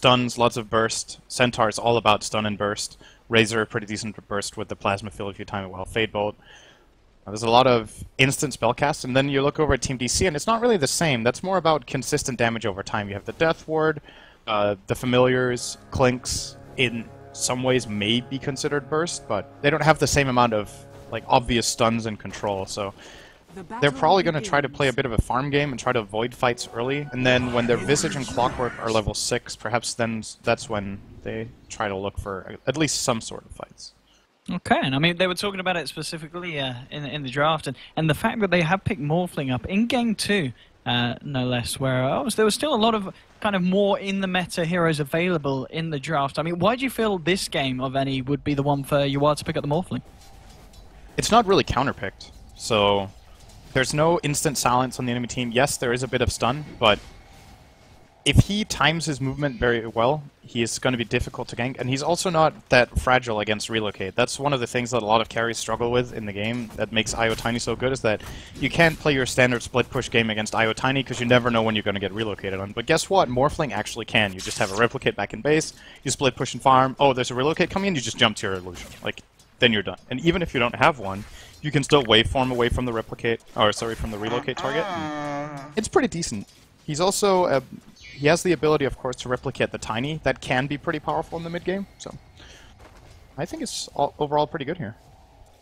stuns, lots of burst. Centaur is all about stun and burst. Razor, pretty decent burst with the Plasma Field if you time it well. Fade Bolt. There's a lot of instant spellcasts, and then you look over at Team DC, and it's not really the same. That's more about consistent damage over time. You have the Death Ward, the Familiars, Clinks, in some ways may be considered burst, but they don't have the same amount of like obvious stuns and control, so they're probably going to try to play a bit of a farm game and try to avoid fights early, and then when their Visage and Clockwork are level 6, perhaps then that's when they try to look for at least some sort of fights. Okay, and I mean, they were talking about it specifically in the draft, and the fact that they have picked Morphling up in Game 2, no less, where there was still a lot of kind of more in the meta heroes available in the draft. I mean, why do you feel this game of any would be the one for Yuar to pick up the Morphling? It's not really counterpicked, so there's no instant silence on the enemy team. Yes, there is a bit of stun, but if he times his movement very well, he is going to be difficult to gank, and he's also not that fragile against relocate. That's one of the things that a lot of carries struggle with in the game that makes IO Tiny so good, is that you can't play your standard split push game against IO Tiny because you never know when you're going to get relocated on. But guess what? Morphling actually can. You just have a replicate back in base, you split push and farm, oh, there's a relocate coming in, you just jump to your illusion. Like, then you're done. And even if you don't have one, you can still waveform away from the replicate, or sorry, from the relocate target. It's pretty decent. He's also he has the ability, of course, to replicate the Tiny. That can be pretty powerful in the mid game. So I think it's overall pretty good here.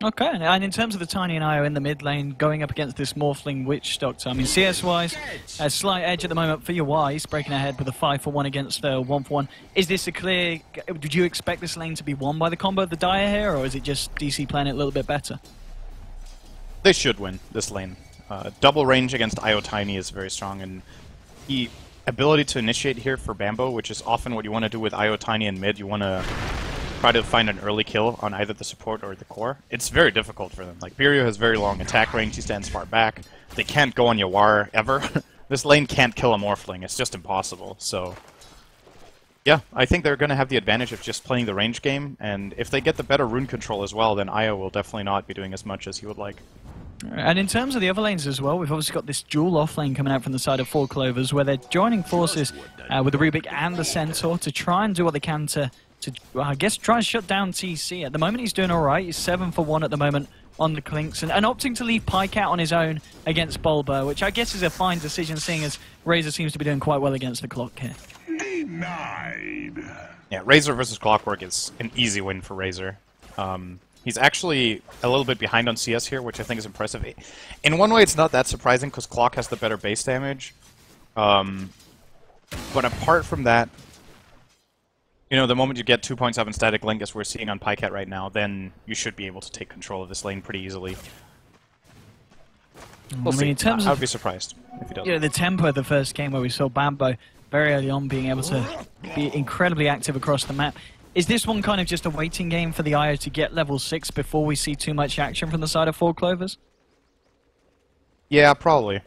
Okay, and in terms of the Tiny and IO in the mid lane, going up against this Morphling Witch Doctor, I mean, CS-wise, a slight edge at the moment for Yuar. He's breaking ahead with a 5-for-1 against 1-for-1. Is this a clear... Did you expect this lane to be won by the combo of the Dire here, or is it just DC playing it a little bit better? They should win this lane. Double range against IO Tiny is very strong, and the ability to initiate here for Bambo, which is often what you want to do with IO Tiny and mid. You want to try to find an early kill on either the support or the core. It's very difficult for them. Like, Biryu has very long attack range, he stands far back. They can't go on Yuar ever. This lane can't kill a Morphling, it's just impossible. So, yeah, I think they're going to have the advantage of just playing the range game, and if they get the better rune control as well, then IO will definitely not be doing as much as he would like. And in terms of the other lanes as well, we've obviously got this dual off lane coming out from the side of Four Clovers, where they're joining forces with the Rubik and the Centaur to try and do what they can to I guess, try and shut down TC. At the moment, he's doing all right. He's 7-for-1 at the moment on the Clinks, and opting to leave Pyke out on his own against Bulba, which I guess is a fine decision, seeing as Razor seems to be doing quite well against the Clock here. Denied. Yeah, Razor versus Clockwork is an easy win for Razor. He's actually a little bit behind on CS here, which I think is impressive. In one way, it's not that surprising, because Clock has the better base damage. But apart from that, you know, the moment you get 2.7 static link, as we're seeing on Pycat right now, then you should be able to take control of this lane pretty easily. We'll see. In terms I would be surprised if he doesn't. Yeah, the tempo of the first game where we saw Bambo very early on being able to be incredibly active across the map. Is this one kind of just a waiting game for the IO to get level 6 before we see too much action from the side of Four Clovers? Yeah, probably.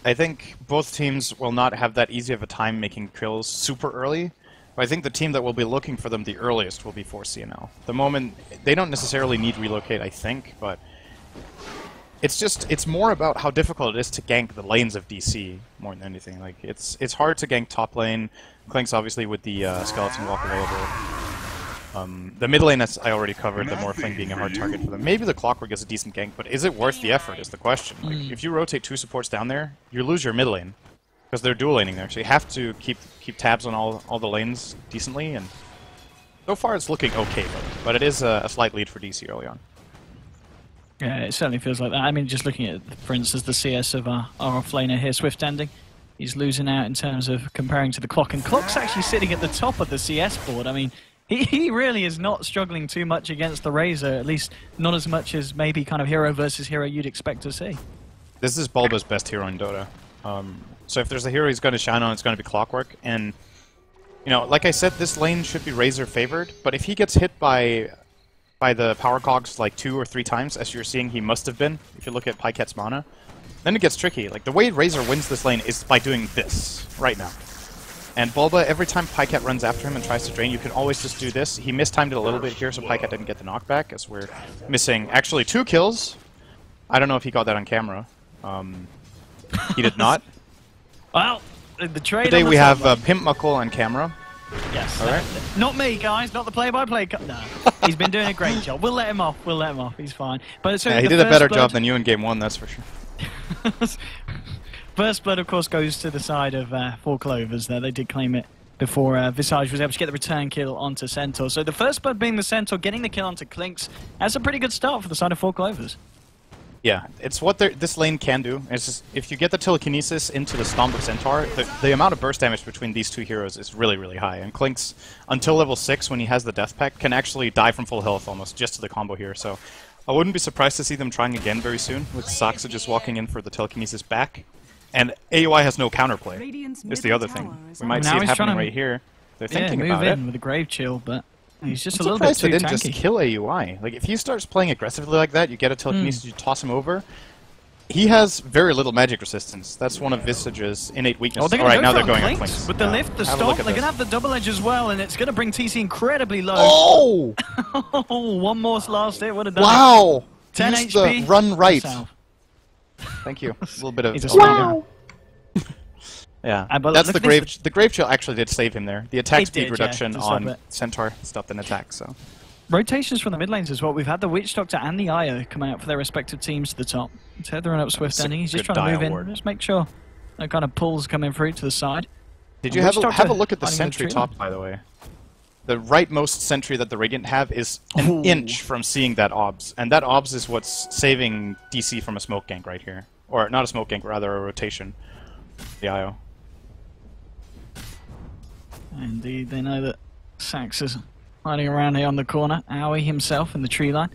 I think both teams will not have that easy of a time making kills super early. But I think the team that will be looking for them the earliest will be 4CNL. The moment, they don't necessarily need relocate, I think, but it's more about how difficult it is to gank the lanes of DC more than anything. Like, it's hard to gank top lane. Clinks obviously with the skeleton walk available. The mid lane, as I already covered, the Morphling being a hard target for them. Maybe the Clockwork is a decent gank, but is it worth the effort is the question. Like, if you rotate 2 supports down there, you lose your mid lane. Because they're dual laning there, so you have to keep tabs on all the lanes decently, and so far it's looking okay for them, but it is a slight lead for DC early on. Yeah, it certainly feels like that. I mean, just looking at, for instance, the CS of our offlaner here, Swift Ending, he's losing out in terms of comparing to the Clock, and Clock's actually sitting at the top of the CS board. I mean, he really is not struggling too much against the Razor, at least not as much as maybe kind of hero versus hero you'd expect to see. This is Bulba's best hero in Dota. So if there's a hero he's going to shine on, it's going to be Clockwork. And, you know, like I said, this lane should be Razor favored, but if he gets hit by the power cogs like 2 or 3 times, as you're seeing he must have been, if you look at Pyket's mana, then it gets tricky. Like, the way Razor wins this lane is by doing this, right now. And Bulba, every time Pyket runs after him and tries to drain, you can always just do this. He mistimed it a little bit here, so Pyket didn't get the knockback, as we're missing, actually, 2 kills. I don't know if he got that on camera. He did not. Well, the trade Today we have Pimp Muckle on camera. Yes. All right. Not me, guys. Not the play-by-play. No, he's been doing a great job. We'll let him off. We'll let him off. He's fine. But so Yeah, he did a better job than you in game 1, that's for sure. First blood, of course, goes to the side of Four Clovers there. They did claim it before Visage was able to get the return kill onto Centaur. So the first blood being the Centaur, getting the kill onto Clinks. That's a pretty good start for the side of Four Clovers. Yeah, it's what this lane can do. It's just, if you get the telekinesis into the Stomp of Centaur, the amount of burst damage between these two heroes is really, really high. And Clinks, until level 6, when he has the Death Pact, can actually die from full health almost, just to the combo here. So I wouldn't be surprised to see them trying again very soon, with Saksa just walking in for the telekinesis back. And AUI has no counterplay. It's the other thing. We might see it happening right here. They're thinking about it. With a Grave Chill, but he's just I'm a little bit too surprised they didn't tanky. just kill AUI. Like, if he starts playing aggressively like that, you get a telekinesis, you toss him over. He has very little magic resistance. That's one of Visage's innate weaknesses. Alright, now they're going on Clinks. With the lift, the stomp, they're going to have the double edge as well, and it's going to bring TC incredibly low. Oh! One more last hit would have done Wow! 10 Use HP. the run right. South. Thank you. A little bit of... He's a wow! Yeah, that's the Grave... The Grave Chill actually did save him there. The attack speed reduction on Centaur stopped an attack, so... Rotations from the mid lanes as well. We've had the Witch Doctor and the Io come out for their respective teams to the top. Tethering up Swift Ending. He's just trying to move in. Just make sure that kind of pulls coming through to the side. Did you have a look at the sentry top, by the way? The rightmost sentry that the Radiant have is an inch from seeing that OBS. And that OBS is what's saving DC from a smoke gank right here. Or not a smoke gank, rather a rotation. The IO. Indeed, they know that Sax is hiding around here on the corner. Aoi himself in the tree line.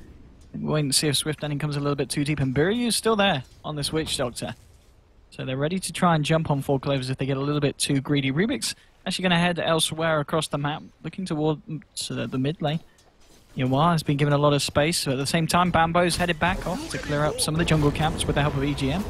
We're waiting to see if Swift Ending comes a little bit too deep. And Biryu's still there on this Witch Doctor. So they're ready to try and jump on Four Clovers if they get a little bit too greedy. Rubik's actually going to head elsewhere across the map, looking toward the mid lane. Yawa has been given a lot of space, but at the same time, Bambo's headed back off to clear up some of the jungle camps with the help of EGM.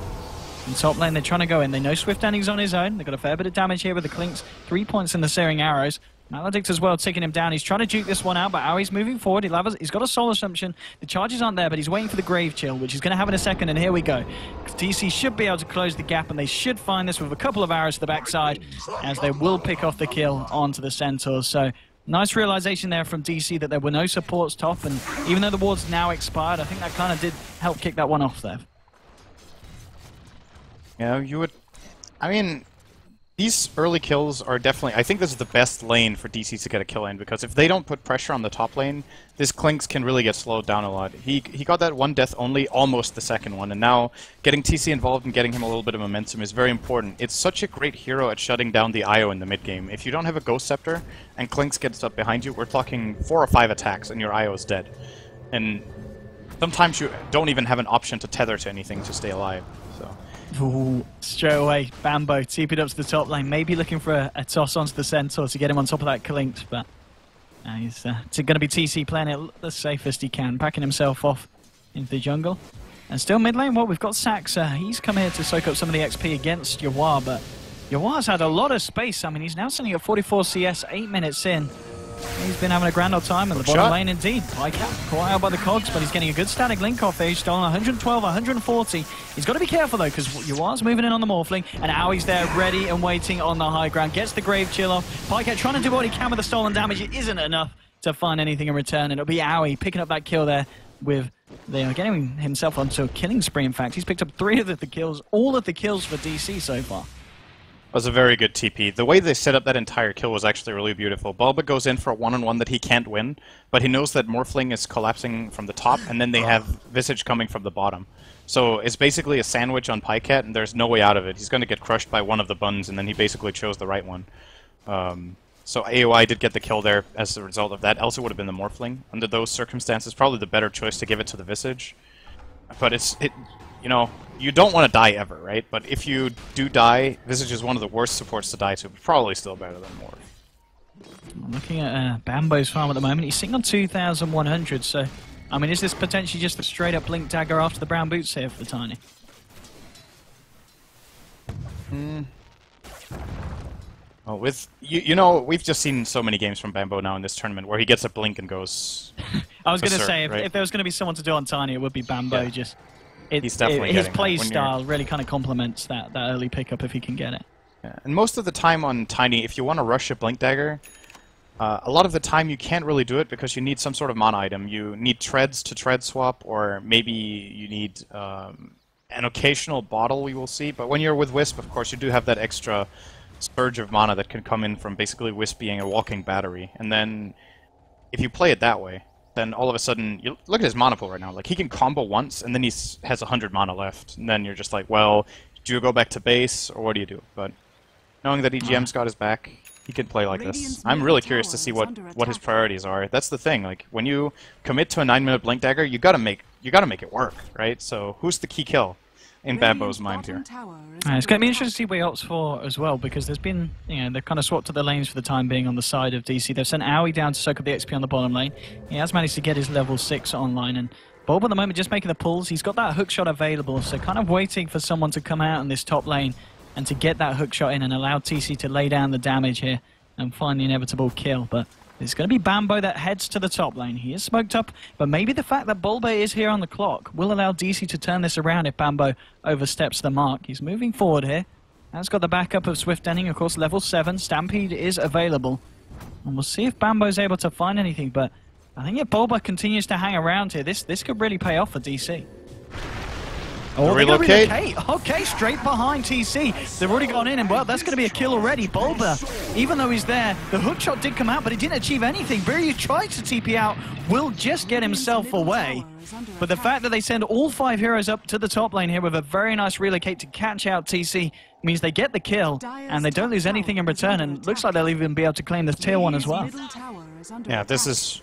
In top lane, they're trying to go in. They know Swift Ending's on his own. They've got a fair bit of damage here with the Clinks. 3 points in the Searing Arrows. Maledict as well, taking him down. He's trying to juke this one out, but Aui's moving forward. He's got a Soul Assumption. The charges aren't there, but he's waiting for the Grave Chill, which he's going to have in a second, and here we go. DC should be able to close the gap, and they should find this with a couple of arrows to the backside, as they will pick off the kill onto the Centaurs. So, nice realization there from DC that there were no supports top, and even though the ward's now expired, I think that kind of did help kick that one off there. Yeah, you would... I mean... These early kills are definitely... I think this is the best lane for DC to get a kill in, because if they don't put pressure on the top lane, this Clinks can really get slowed down a lot. He got that one death only, almost the second one, and now getting TC involved and getting him a little bit of momentum is very important. It's such a great hero at shutting down the IO in the mid game. If you don't have a Ghost Scepter and Clinks gets up behind you, we're talking 4 or 5 attacks and your IO is dead. And sometimes you don't even have an option to tether to anything to stay alive, so... Ooh, straight away, Bambo TP'd up to the top lane, maybe looking for a toss onto the Centaur to get him on top of that Clinks, but he's going to be TC playing it the safest he can, backing himself off into the jungle. And still mid lane, well, we've got Saxa. He's come here to soak up some of the XP against Yawa, but Yawa's had a lot of space. I mean, he's now sitting at 44 CS, 8 minutes in. He's been having a grand old time in the bottom lane indeed. Caught out by the cogs, but he's getting a good static link off there. He's stolen 112, 140. He's got to be careful though, because Yawa's moving in on the Morphling, and Aui's there ready and waiting on the high ground. Gets the Grave Chill off. Pycat trying to do what he can with the stolen damage. It isn't enough to find anything in return, and it'll be Aoi picking up that kill there with... They are getting himself onto a killing spree, in fact. He's picked up 3 of the kills, all of the kills for DC so far. Was a very good TP. The way they set up that entire kill was actually really beautiful. Bulba goes in for a one-on-one that he can't win, but he knows that Morphling is collapsing from the top, and then they have Visage coming from the bottom. So it's basically a sandwich on Pycat, and there's no way out of it. He's going to get crushed by one of the buns, and then he basically chose the right one. So AOI did get the kill there as a result of that. Else it would have been the Morphling. Under those circumstances, probably the better choice to give it to the Visage. But you know, you don't want to die ever, right? But if you do die, Visage is one of the worst supports to die to, but probably still better than Morph. Looking at Bambo's farm at the moment, he's sitting on 2,100, so... I mean, is this potentially just a straight-up Blink Dagger after the brown boots here for Tiny? Well, you know, we've just seen so many games from Bambo now in this tournament where he gets a blink and goes... I was going to say, if there was going to be someone to do on Tiny, it would be Bambo. Yeah. He's definitely his play that style really kind of complements that early pickup if he can get it. Yeah. And most of the time on Tiny, if you want to rush a Blink Dagger, A lot of the time you can't really do it because you need some sort of mana item. You need treads to tread swap, or maybe you need an occasional bottle we will see. But when you're with Wisp, of course, you do have that extra surge of mana that can come in from basically Wisp being a walking battery. And then if you play it that way, then all of a sudden, you look at his mana pool right now. Like, he can combo once, and then he has 100 mana left. And then you're just like, well, do you go back to base, or what do you do? But knowing that EGM's got his back, he can play like this. I'm really curious to see what his priorities are. That's the thing. Like, when you commit to a 9-minute Blink Dagger, you gotta make it work, right? So who's the key kill in Bambo's mind here? It's going to be interesting to see what he opts for as well, because there's been, they've kind of swapped to the lanes for the time being on the side of DC. They've sent Aoi down to soak up the XP on the bottom lane. He has managed to get his level 6 online, and Bulb at the moment just making the pulls. He's got that hook shot available, so kind of waiting for someone to come out in this top lane and to get that hook shot in and allow TC to lay down the damage here and find the inevitable kill. But it's going to be Bambo that heads to the top lane. He is smoked up, but maybe the fact that Bulba is here on the clock will allow DC to turn this around if Bambo oversteps the mark. He's moving forward here. Has got the backup of Swift Ending, of course, level 7. Stampede is available. And we'll see if Bambo's able to find anything, but I think if Bulba continues to hang around here, this could really pay off for DC. Oh, they're gonna relocate. Okay, straight behind TC. They've already gone in, and well, that's going to be a kill already. Bulba, even though he's there, the hookshot did come out, but it didn't achieve anything. Biryu tries to TP out, will just get himself away. But the fact that they send all 5 heroes up to the top lane here with a very nice relocate to catch out TC means they get the kill, and they don't lose anything in return, and looks like they'll even be able to claim this tier 1 as well. Yeah, this is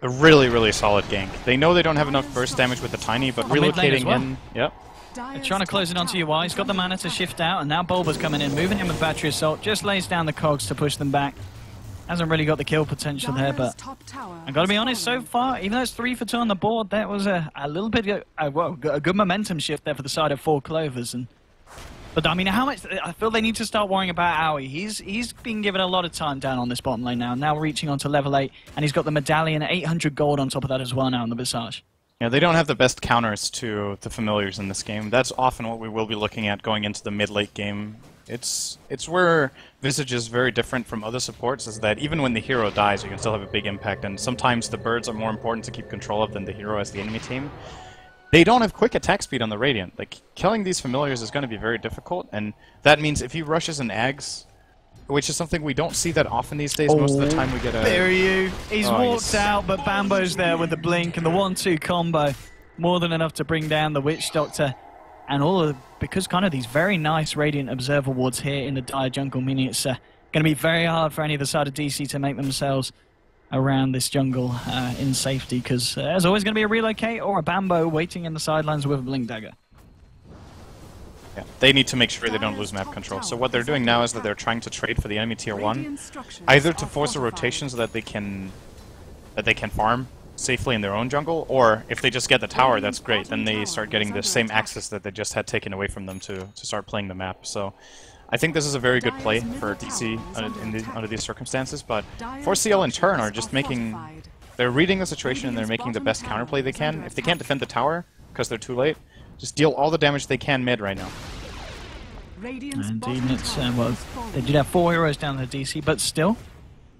a really, really solid gank. They know they don't have enough burst damage with the Tiny, but relocating in... Yep. They're trying to close it onto UI. He's got the mana to shift out, and now Bulba's coming in, moving in with Battery Assault, just lays down the cogs to push them back. Hasn't really got the kill potential there, but I've got to be honest, so far, even though it's 3 for 2 on the board, that was a little bit, well, a good momentum shift there for the side of 4 Clovers. But I mean, how much? I feel they need to start worrying about Aoi. He's been given a lot of time down on this bottom lane now reaching on to level 8, and he's got the medallion, 800 gold on top of that as well now in the Visage. Yeah, they don't have the best counters to the familiars in this game. That's often what we will be looking at going into the mid-late game. It's where Visage is very different from other supports, is that even when the hero dies, you can still have a big impact, and sometimes the birds are more important to keep control of than the hero as the enemy team. They don't have quick attack speed on the Radiant. Like, killing these familiars is going to be very difficult, and that means if he rushes and Ags, which is something we don't see that often these days, most of the time we get a... Biryu, he's walked out, but Bambo's there with the blink and the 1-2 combo. More than enough to bring down the Witch Doctor. And all of, because kind of these very nice Radiant Observer wards here in the Dire jungle, meaning it's going to be very hard for any of the side of DC to make themselves around this jungle in safety, because there's always going to be a relocate or a Bambo waiting in the sidelines with a Blink Dagger. Yeah, they need to make sure they don't lose map control. So what they're doing now is that they're trying to trade for the enemy tier 1, either to force a rotation so that they can farm safely in their own jungle, or if they just get the tower, that's great. Then they start getting the same access that they just had taken away from them to start playing the map. So I think this is a very good play for DC under these circumstances, but 4CL in turn are just making... They're reading the situation and they're making the best counterplay they can. If they can't defend the tower, because they're too late, just deal all the damage they can mid right now. Indeed, it's, well, they did have 4 heroes down the DC, but still,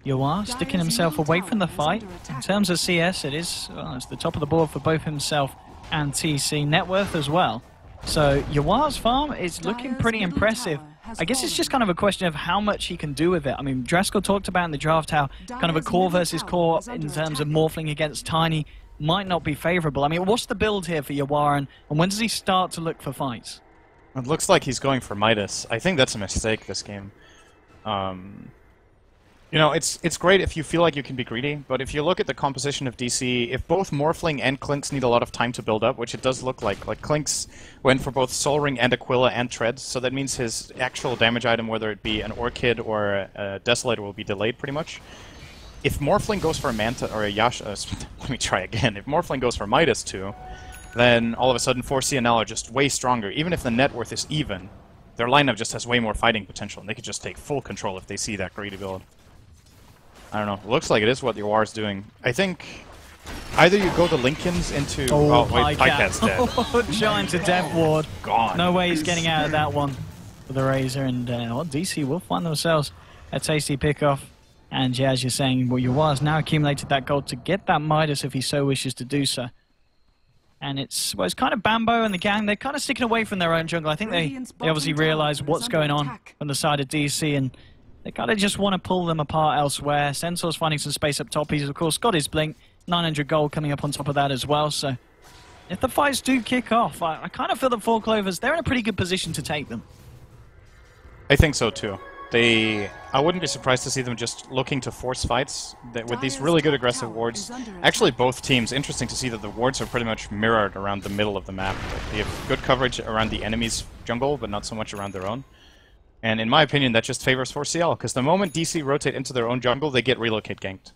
Yawar sticking himself away from the fight. In terms of CS, it is, well, it's the top of the board for both himself and TC. Net worth as well. So Yawar's farm is looking pretty impressive. I guess it's just kind of a question of how much he can do with it. I mean, Draskell talked about in the draft how kind of a core versus core in terms of morphling against Tiny might not be favorable. I mean, what's the build here for Yawar, and when does he start to look for fights? It looks like he's going for Midas. I think that's a mistake this game. You know, it's great if you feel like you can be greedy, but if you look at the composition of DC, if both Morphling and Clinks need a lot of time to build up, which it does look like Clinks went for both Soul Ring and Aquila and Treads, so that means his actual damage item, whether it be an Orchid or a Desolator, will be delayed pretty much. If Morphling goes for a Manta or a Yasha, let me try again. If Morphling goes for Midas too, then all of a sudden 4CNL are just way stronger. Even if the net worth is even, their lineup just has way more fighting potential, and they could just take full control if they see that greedy build. I don't know. It looks like it is what Yawar's doing. I think either you go the Lincolns into... Oh, wait, Pycat's dead. Giant to death ward. Gone. No way he's getting out of that one with the Razor, and well, DC will find themselves a tasty pick-off. And yeah, as you're saying, well, Yua's now accumulated that gold to get that Midas if he so wishes to do so. And it's kind of Bambo and the gang, they're kind of sticking away from their own jungle. I think they obviously realize what's going on the side of DC, and they kind of just want to pull them apart elsewhere. Centaur's finding some space up top. He's, of course, got his blink. 900 gold coming up on top of that as well. So if the fights do kick off, I kind of feel that Four Clovers, they're in a pretty good position to take them. I think so, too. I wouldn't be surprised to see them just looking to force fights with these really good aggressive wards. Actually, both teams, interesting to see that the wards are pretty much mirrored around the middle of the map. Like, they have good coverage around the enemy's jungle, but not so much around their own. And in my opinion, that just favors 4CL, because the moment DC rotate into their own jungle, they get relocate ganked.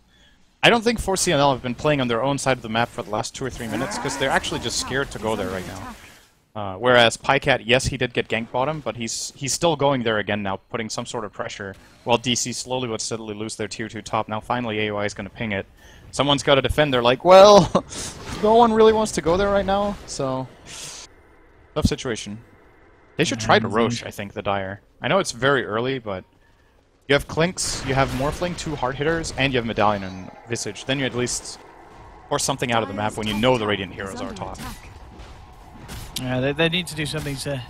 I don't think 4CL have been playing on their own side of the map for the last 2 or 3 minutes, because they're actually just scared to go there right now. Whereas Pycat, yes, he did get ganked bottom, but he's still going there again now, putting some sort of pressure, while DC slowly but steadily lose their tier 2 top. Now finally AOI is going to ping it. Someone's got to defend. They're like, well, no one really wants to go there right now, so tough situation. They should try to Roche, I think, the Dire. I know it's very early, but you have Clinks, you have Morphling, 2 hard hitters, and you have Medallion and Visage. Then you at least force something out of the map when you know the Radiant heroes are top. Yeah, they need to do something to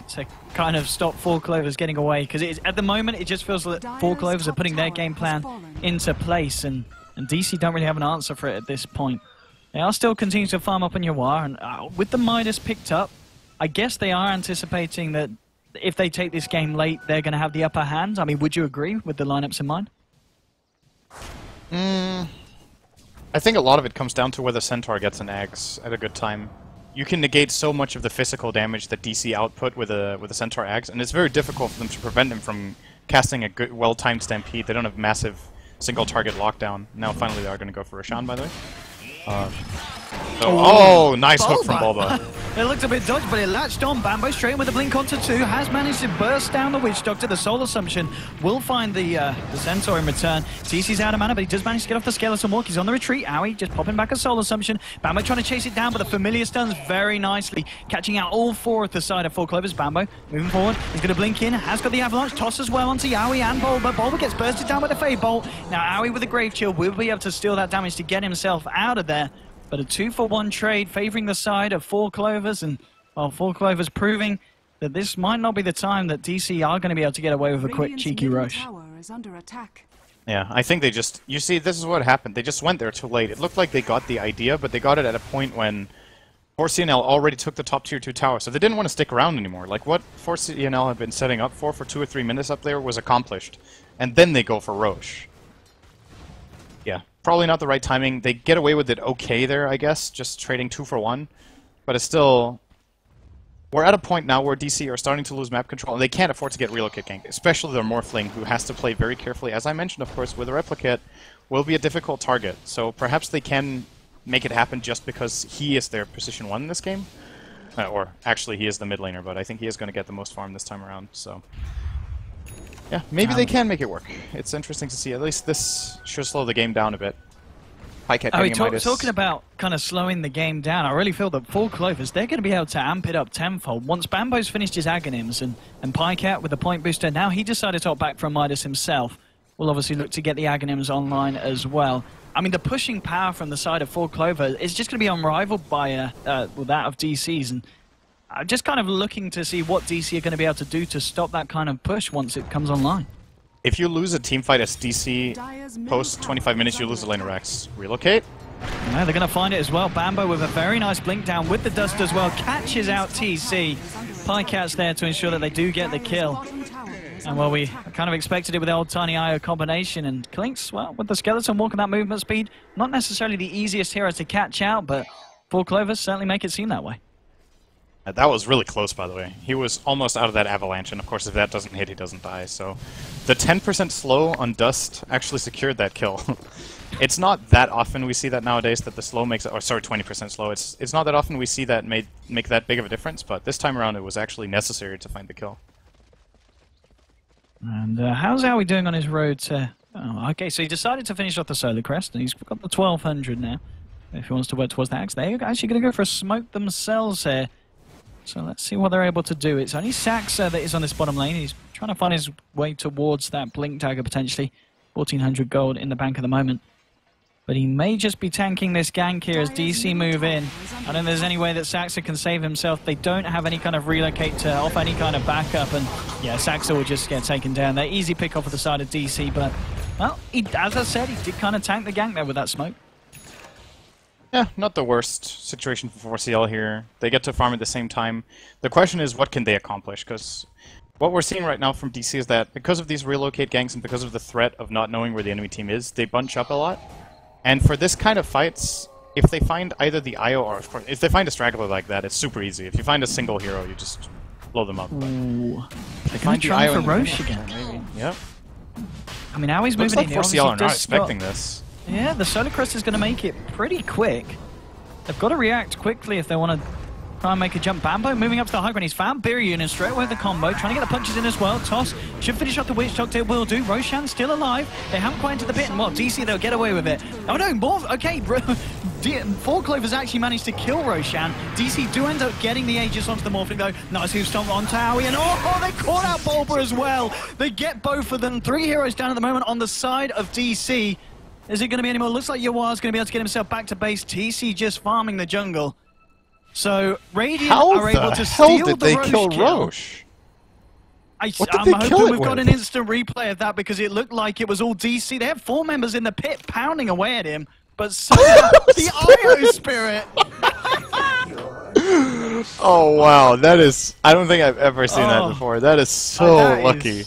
kind of stop Four Clovers getting away, because at the moment it just feels that Four Clovers are putting their game plan into place, and DC don't really have an answer for it at this point. They are still continuing to farm up on Yawar, and with the Midas picked up, I guess they are anticipating that if they take this game late, they're going to have the upper hand. I mean, would you agree with the lineups in mind? I think a lot of it comes down to whether Centaur gets an Axe at a good time. You can negate so much of the physical damage that DC output with a Centaur Axe, and it's very difficult for them to prevent him from casting a good, well-timed Stampede. They don't have massive single-target lockdown. Now finally they are going to go for Roshan, by the way. Oh, nice hook from Bulba. It looked a bit dodged, but it latched on. Bambo straight in with the blink onto 2. Has managed to burst down the Witch Doctor. The Soul Assumption will find the Centaur in return. DC's out of mana, but he does manage to get off the Skeleton Walk. He's on the retreat. Owie just popping back a Soul Assumption. Bambo trying to chase it down, but the Familiar stuns very nicely, catching out all 4 at the side of Four Clovers. Bambo moving forward. He's going to blink in. Has got the Avalanche. Toss as well onto Owie and Bulba. Bulba gets bursted down by the Fade Bolt. Now Owie with a Grave Chill will be able to steal that damage to get himself out of there. But a 2-for-1 trade favoring the side of Four Clovers, and well, Four Clovers proving that this might not be the time that DC are going to be able to get away with a quick cheeky rush. Yeah, I think they just... You see, this is what happened. They just went there too late. It looked like they got the idea, but they got it at a point when 4CNL already took the top tier 2 tower, so they didn't want to stick around anymore. Like, what 4CNL had been setting up for 2 or 3 minutes up there was accomplished. And then they go for Roche. Yeah, probably not the right timing. They get away with it okay there, I guess, just trading 2 for 1. But it's still... We're at a point now where DC are starting to lose map control, and they can't afford to get relocate ganked, especially their Morphling, who has to play very carefully. As I mentioned, of course, with a Replicate, will be a difficult target. So perhaps they can make it happen just because he is their position 1 in this game. Or actually, he is the mid laner, but I think he is going to get the most farm this time around, so... Yeah, maybe they can make it work. It's interesting to see. At least this should slow the game down a bit. Talking about kind of slowing the game down, I really feel that Four Clovers, they're going to be able to amp it up tenfold. Once Bambo's finished his Aghanims and Pycat with the point booster, now he decided to opt back from Midas himself. We'll obviously look to get the Aghanims online as well. I mean, the pushing power from the side of Four Clover is just going to be unrivaled by that of DC's. And I'm just kind of looking to see what DC are going to be able to do to stop that kind of push once it comes online. If you lose a teamfight as DC, post 25 minutes, you lose the laner X. Relocate. No, they're going to find it as well. Bambo with a very nice blink down with the dust as well. Catches out TC. Pycat's there to ensure that they do get the kill. And well, we kind of expected it with the old Tiny IO combination. And Clinks, well, with the Skeleton walking that movement speed, not necessarily the easiest hero to catch out, but Four Clovers certainly make it seem that way. That was really close, by the way. He was almost out of that avalanche, and of course if that doesn't hit, he doesn't die. So the 10% slow on Dust actually secured that kill. It's not that often we see that nowadays, that the slow makes... Or sorry, 20% slow. It's not that often we see that make that big of a difference, but this time around it was actually necessary to find the kill. And how's Owie doing on his road to... Oh, okay, so he decided to finish off the Solar Crest, and he's got the 1200 now. If he wants to work towards the Axe, they're actually going to go for a smoke themselves here. So let's see what they're able to do. It's only Saxa that is on this bottom lane. He's trying to find his way towards that Blink Dagger, potentially. 1,400 gold in the bank at the moment. But he may just be tanking this gank here as DC move in. I don't think there's any way that Saxa can save himself. They don't have any kind of relocate to offer any kind of backup. And yeah, Saxa will just get taken down. They're easy pick off of the side of DC. But, well, as I said, he did kind of tank the gank there with that smoke. Yeah, not the worst situation for 4CL here. They get to farm at the same time. The question is, what can they accomplish? Because what we're seeing right now from DC is that because of these relocate ganks and because of the threat of not knowing where the enemy team is, they bunch up a lot. And for this kind of fights, if they find either the IO or, of course, if they find a straggler like that, it's super easy. If you find a single hero, you just blow them up. Ooh. They're going to try for Roche again. Maybe. Yep. I mean, now he's Looks moving like in. 4CL are not expecting this. Yeah, the Solar Crest is going to make it pretty quick. They've got to react quickly if they want to try and make a jump. Bambo moving up to the high ground. He's found Biryun and straight away the combo. Trying to get the punches in as well. Toss should finish off the Witch Doctor. It will do. Roshan still alive. They haven't quite entered the pit. And what? DC, they'll get away with it. Oh no, more. Okay. Four Clovers actually managed to kill Roshan. DC do end up getting the Aegis onto the Morphling though. Nice hoof stomp onto Howie. And oh, they caught out Bulba as well. They get both of them. 3 heroes down at the moment on the side of DC. Is it going to be any more? Looks like Yawar's going to be able to get himself back to base. TC just farming the jungle. So Radiant are able to steal the Roche kill. How did they kill Roche? I'm hoping we've got an instant replay of that because it looked like it was all DC. They have 4 members in the pit pounding away at him, but somehow the IO Spirit. Oh wow, that is, I don't think I've ever seen that before. That is so lucky.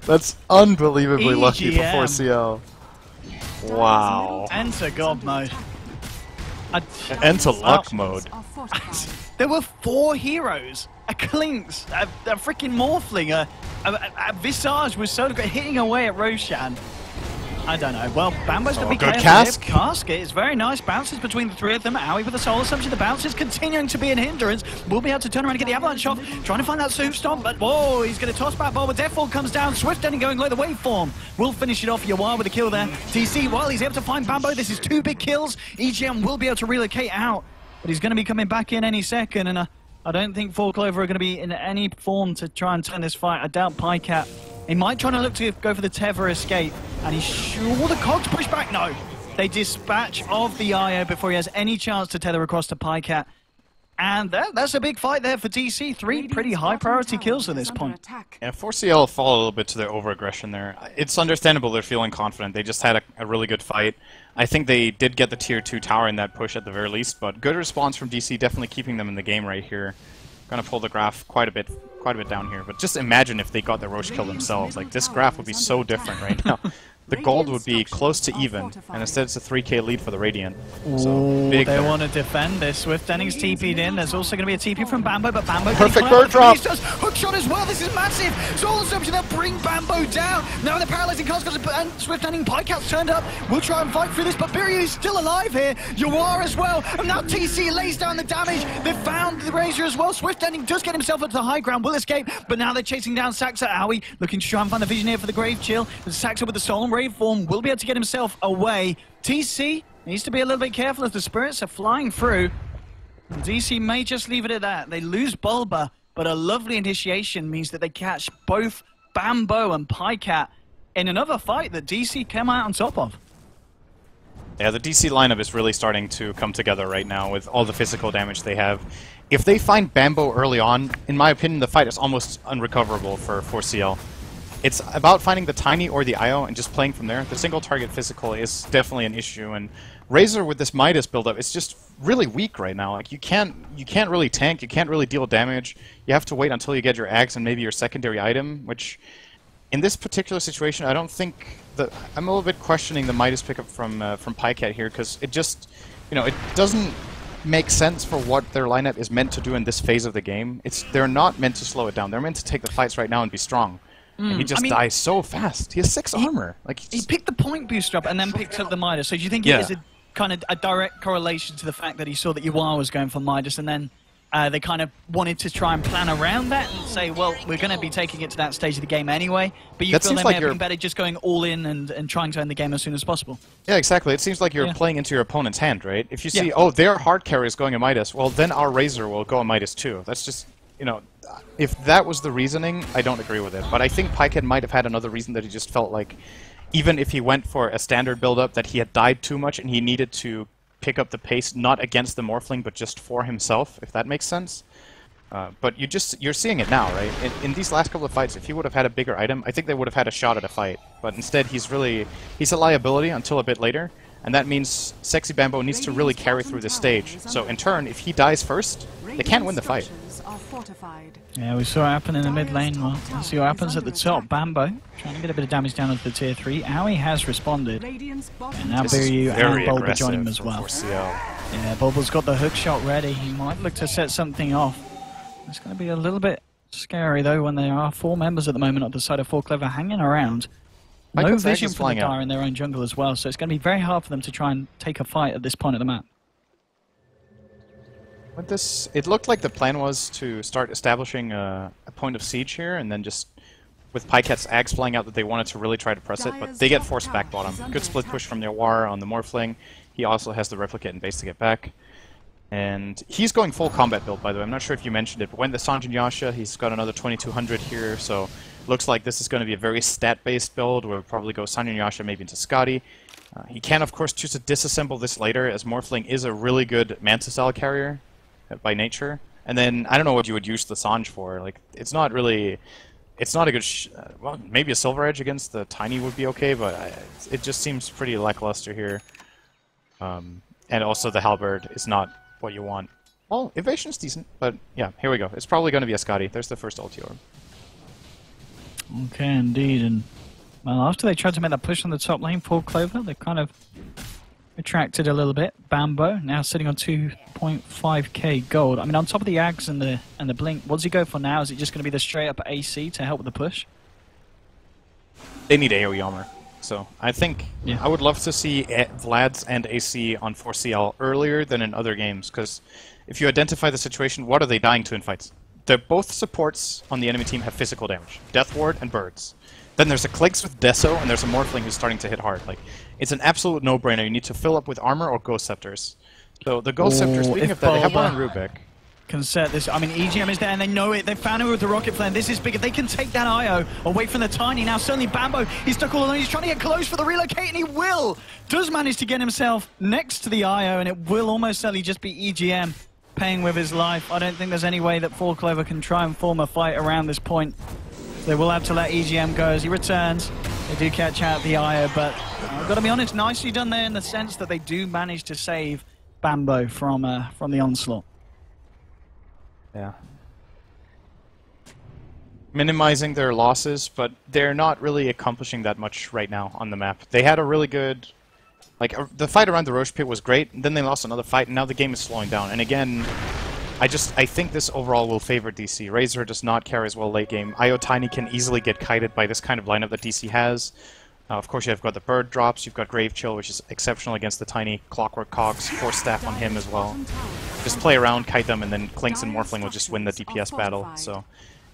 That's unbelievably lucky for 4CL. Wow. Enter God mode. Enter luck mode. There were 4 heroes. A Clinks, a freaking Morphling, a Visage was so good, hitting away at Roshan. I don't know. Well, Bambo's going to be careful. Casket is very nice. Bounces between the 3 of them. Owie with the Soul Assumption. The bounce is continuing to be an hindrance. Will be able to turn around and get the Avalanche off. Trying to find that Soup Stomp, but whoa, he's going to toss back ball. But Deathfall comes down. Swift ending going low. The waveform will finish it off. Yawar with a kill there. TC, while he's able to find Bambo, this is 2 big kills. EGM will be able to relocate out, but he's going to be coming back in any second. And I don't think 4 Clover are going to be in any form to try and turn this fight. I doubt Pycat. He might try to look to go for the Tether escape, and he's sure the Cogs push back. No, they dispatch of the IO before he has any chance to tether across to Pycat. And that's a big fight there for DC. 3 pretty high priority kills at this point. Yeah, 4CL fall a little bit to their over-aggression there. It's understandable they're feeling confident. They just had a really good fight. I think they did get the tier 2 tower in that push at the very least, but good response from DC, definitely keeping them in the game right here. Gonna pull the graph quite a bit down here, but just imagine if they got the Roche kill themselves. Like, this graph would be so different right now. The gold would be close to even, and instead it's a 3k lead for the Radiant. So, big they want to defend this. Swift Ending's TP'd in. There's also going to be a TP from Bambo, but Bambo... Perfect bird drop! Hook shot as well. This is massive. Soul Assumption, they'll bring Bambo down. Now they're paralyzing cars and Swift Ending. Pycat's turned up. We'll try and fight through this, but Biryu is still alive here. Yawar as well. And now TC lays down the damage. They found the Razor as well. Swift Ending does get himself up to the high ground, will escape, but now they're chasing down Saxa. Owie looking to try and find the Visioneer for the Grave Chill. But Saxa with the Soul and Rave form will be able to get himself away. TC needs to be a little bit careful as the spirits are flying through. DC may just leave it at that. They lose Bulba, but a lovely initiation means that they catch both Bambo and Pycat in another fight that DC came out on top of. Yeah, the DC lineup is really starting to come together right now with all the physical damage they have. If they find Bambo early on, in my opinion, the fight is almost unrecoverable for 4CL. It's about finding the Tiny or the IO and just playing from there. The single target physical is definitely an issue, and Razor with this Midas buildup is just really weak right now. Like, you can't really tank, you can't really deal damage. You have to wait until you get your Axe and maybe your secondary item, which in this particular situation, I don't think that I'm a little bit questioning the Midas pickup from Pycat here, because it just, it doesn't make sense for what their lineup is meant to do in this phase of the game. They're not meant to slow it down. They're meant to take the fights right now and be strong. And he just dies so fast. He has 6 armor. Like, he picked the point boost up and then picked up the Midas. So do you think it is a kind of a direct correlation to the fact that he saw that Yawar was going for Midas, and then they kind of wanted to try and plan around that and say, well, we're going to be taking it to that stage of the game anyway, but you feel they may have been better just going all in and trying to end the game as soon as possible. Yeah, exactly. It seems like you're playing into your opponent's hand, right? If you see, oh, their hard carry is going a Midas, well, then our Razor will go a Midas too. That's just, if that was the reasoning, I don't agree with it. But I think Pycat might have had another reason that he just felt like even if he went for a standard build-up, that he had died too much and he needed to pick up the pace, not against the Morphling, but just for himself, if that makes sense. But you're seeing it now, right? In these last couple of fights, if he would have had a bigger item, I think they would have had a shot at a fight. But instead, he's a liability until a bit later, and that means Sexy Bambo needs to really carry through the stage. So in turn, if he dies first, they can't win the fight. Yeah, we saw it happen in the mid lane. Well, let's see what happens at the top. Bambo trying to get a bit of damage down onto the tier 3. Aoi has responded. And now Biryu and Bulba join him as well. Yeah, Bulba's got the hook shot ready. He might look to set something off. It's going to be a little bit scary though when there are 4 members at the moment on the side of 4Clover hanging around. No vision from the Dire in their own jungle as well, so it's going to be very hard for them to try and take a fight at this point of the map. With this, it looked like the plan was to start establishing a point of siege here, and then just with Pyket's Ags flying out that they wanted to really try to press it, but they get forced back bottom. Good split push from their War on the Morphling. He also has the Replicate and base to get back. And he's going full combat build, by the way. I'm not sure if you mentioned it, but when the Sanjin Yasha, he's got another 2200 here, so looks like this is going to be a very stat-based build. We'll probably go Sanjin Yasha maybe into Scotty. He can, of course, choose to disassemble this later, as Morphling is a really good Mantis-style carrier by nature. And then, I don't know what you would use the Sanj for. Like, it's not really... It's not a good... well, maybe a Silver Edge against the Tiny would be okay, but it just seems pretty lackluster here. And also the Halberd is not what you want. Well, Evasion's decent, but yeah, here we go. It's probably going to be a Scotty. There's the first ulti orb. Okay, indeed. And well, after they tried to make that push on the top lane for Clover, they kind of retracted a little bit. Bambo now sitting on 2.5k gold. I mean, on top of the Ags and the Blink, what does he go for now? Is it just going to be the straight up AC to help with the push? They need AoE armor. So I think I would love to see Vlad's and AC on 4CL earlier than in other games, because if you identify the situation, what are they dying to in fights? They're both supports on the enemy team have physical damage. Death Ward and Birds. Then there's a Cligs with Deso, and there's a Morphling who's starting to hit hard. Like, it's an absolute no-brainer. You need to fill up with armor or Ghost Scepters. So the Ghost Scepters, speaking of that, they have one on Rubik. Can set this. I mean, EGM is there and they know it. They found him with the rocket flare. This is big. If they can take that IO away from the Tiny. Now, certainly Bambo, he's stuck all alone. He's trying to get close for the relocate, and he will. Does manage to get himself next to the IO, and it will almost certainly just be EGM paying with his life. I don't think there's any way that 4Clover can try and form a fight around this point. They will have to let EGM go as he returns. They do catch out the IO, but I've got to be honest, nicely done there in the sense that they do manage to save Bambo from the onslaught. Yeah. Minimizing their losses, but they're not really accomplishing that much right now on the map. They had a really good... Like, the fight around the Roche Pit was great, and then they lost another fight, and now the game is slowing down. And again, I think this overall will favor DC. Razor does not carry as well late game. IO Tiny can easily get kited by this kind of lineup that DC has. Of course, you've got the Bird drops, you've got Grave Chill, which is exceptional against the Tiny. Clockwork Cogs, Force Staff on him as well. Just play around, kite them, and then Clinks and Morphling will just win the DPS battle. So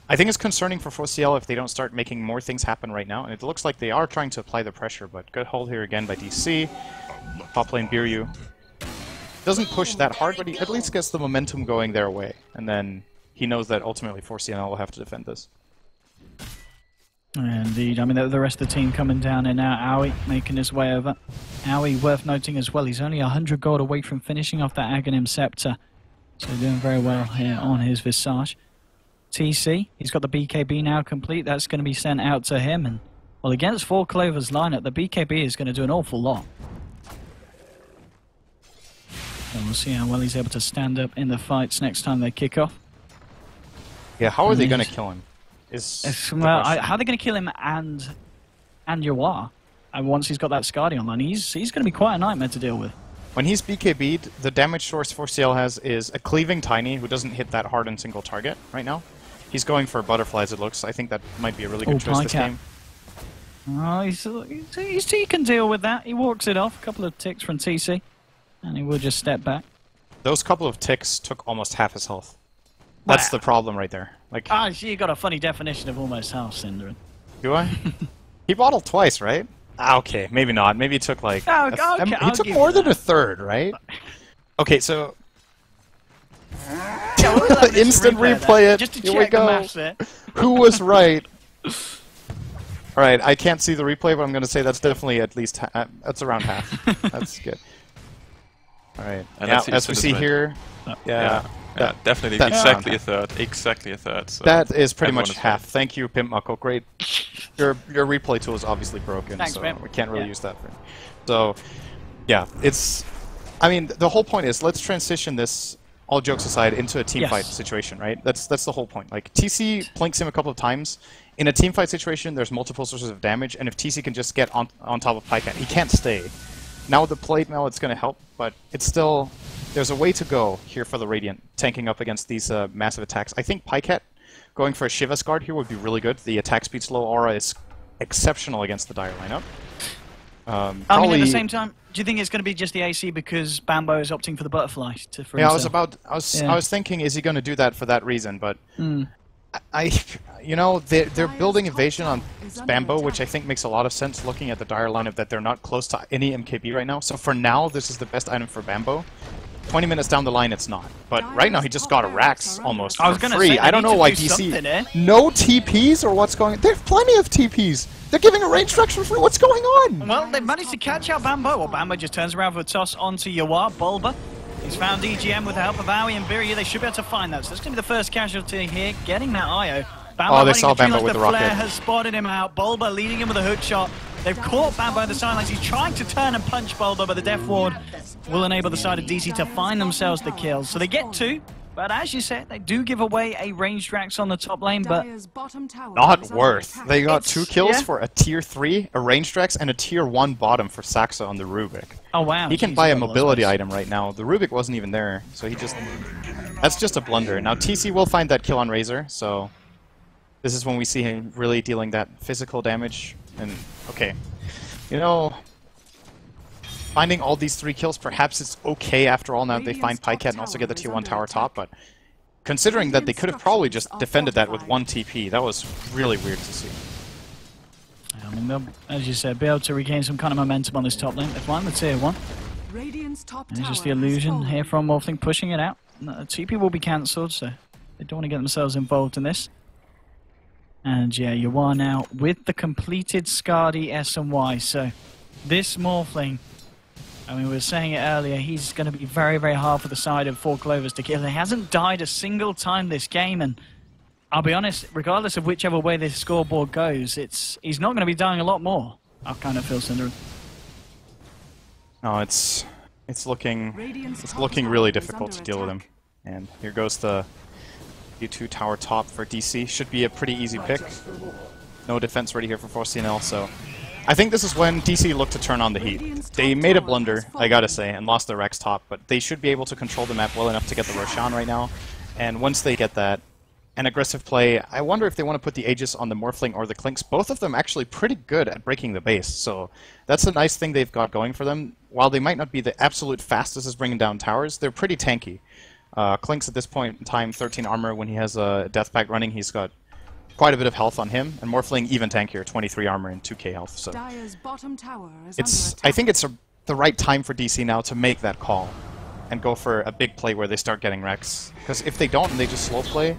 I think it's concerning for 4CL if they don't start making more things happen right now. And it looks like they are trying to apply the pressure, but good hold here again by DC. Top lane Biryu. Doesn't push that hard, but he at least gets the momentum going their way. And then he knows that ultimately 4CL will have to defend this. Indeed. I mean, the rest of the team coming down and now. Aoi making his way over. Aoi, worth noting as well, he's only 100 gold away from finishing off that Aghanim Scepter. So doing very well here on his Visage. TC, he's got the BKB now complete. That's going to be sent out to him. And well, against 4Clover's lineup, the BKB is going to do an awful lot. So we'll see how well he's able to stand up in the fights next time they kick off. Yeah, how are they going to kill him? Well, how are they going to kill him and Yawar? And once he's got that Skadi online, he's going to be quite a nightmare to deal with. When he's BKB'd, the damage source 4CL has is a cleaving Tiny who doesn't hit that hard on single target right now. He's going for butterflies, it looks. I think that might be a really good choice this game. Oh, he can deal with that. He walks it off. A couple of ticks from TC, and he will just step back. Those couple of ticks took almost half his health. That's the problem right there. Like, you got a funny definition of almost half, syndereN. Do I? He bottled twice, right? Okay, maybe not. Maybe he took like... he took more than a third, right? Okay, so... Instant replay it. Just to Here we check the go. maths there. Who was right? Alright, I can't see the replay, but I'm going to say that's definitely at least that's around half. That's good. Alright, And yeah, let's see as we see SyndereN. here, Yeah, definitely that's exactly around a third. Exactly a third. So that is pretty much everyone is half. Thank you, Pimp Muckle. Great. Your replay tool is obviously broken, Thanks, so Pimp. we can't really Yeah. use that. So, yeah, it's... I mean, the whole point is, let's transition this, all jokes aside, into a team Yes. fight situation, right? That's the whole point. Like, TC plinks him a couple of times. In a team fight situation, there's multiple sources of damage, and if TC can just get on top of Pycat, he can't stay. Now with the plate mail, it's going to help, but it's still... There's a way to go here for the Radiant, tanking up against these massive attacks. I think Pycat going for a Shiva's Guard here would be really good. The attack speed slow aura is exceptional against the Dire lineup. I mean, at Probably- the same time, do you think it's going to be just the AC because Bambo is opting for the butterfly for Yeah, himself? I was thinking, is he going to do that for that reason? But Mm. you know, they're building evasion on Bambo, which I think makes a lot of sense looking at the Dire lineup that they're not close to any MKB right now. So for now, this is the best item for Bambo. 20 minutes down the line, it's not. But right now, he just got a Rax almost I was for gonna free. say, I don't they know need why to do DC... something, eh? No TPs or what's going on? There's plenty of TPs! They're giving a range traction for free! What's going on? Well, they've managed to catch out Bambo. Well, Bambo just turns around for a toss onto Yawar. Bulba. He's found EGM with the help of Aoi and Virya. They should be able to find that. So that's going to be the first casualty here, getting that IO. Bambo Oh, they running saw the tree Bambo like with the the flare rocket. has spotted him out. Bulba leading him with a hook shot. They've caught Bambo in the sidelines. He's trying to turn and punch Bulba, but the Death Ward will enable the side of DC to find themselves the kills. So they get two, but as you said, they do give away a ranged Drax on the top lane, but Not worth. They got It's- 2 kills yeah. for a tier 3, a range Drax, and a tier 1 bottom for Saxa on the Rubik. oh wow. He can Jeez, buy a got lot of mobility space. item right now. The Rubik wasn't even there, so he just... That's just a blunder. Now TC will find that kill on Razor, so... This is when we see him really dealing that physical damage, and... Okay. You know... Finding all these 3 kills, perhaps it's okay after all now that they find Pycat and also get the tier 1 tower top, but... Considering that they could have probably just defended that with 1 TP, that was really weird to see. I mean, they'll, as you said, be able to regain some kind of momentum on this top lane. They've won the tier 1. And it's just the illusion here from Morphling pushing it out. No, TP will be cancelled, so they don't want to get themselves involved in this. And yeah, you are now with the completed Skadi S&Y. So this Morphling, I mean, we were saying it earlier, he's going to be very, very hard for the side of Four Clovers to kill. He hasn't died a single time this game, and I'll be honest, regardless of whichever way this scoreboard goes, he's not going to be dying a lot more. I kind of feel syndereN. No, it's looking really difficult to deal with him. And here goes the U2 tower top for DC. Should be a pretty easy pick. No defense ready here for 4CNL, so I think this is when DC looked to turn on the heat. They made a blunder, I gotta say, and lost their Rex top, but they should be able to control the map well enough to get the Roshan right now. And once they get that, an aggressive play, I wonder if they want to put the Aegis on the Morphling or the Clinks. Both of them actually pretty good at breaking the base, so that's a nice thing they've got going for them. While they might not be the absolute fastest as bringing down towers, they're pretty tanky. Clinks at this point in time, 13 armor. When he has a Death Pact running, he's got quite a bit of health on him, and Morphling even tankier, 23 armor and 2k health. So I think it's the right time for DC now to make that call and go for a big play where they start getting Rex. Because if they don't and they just slow play,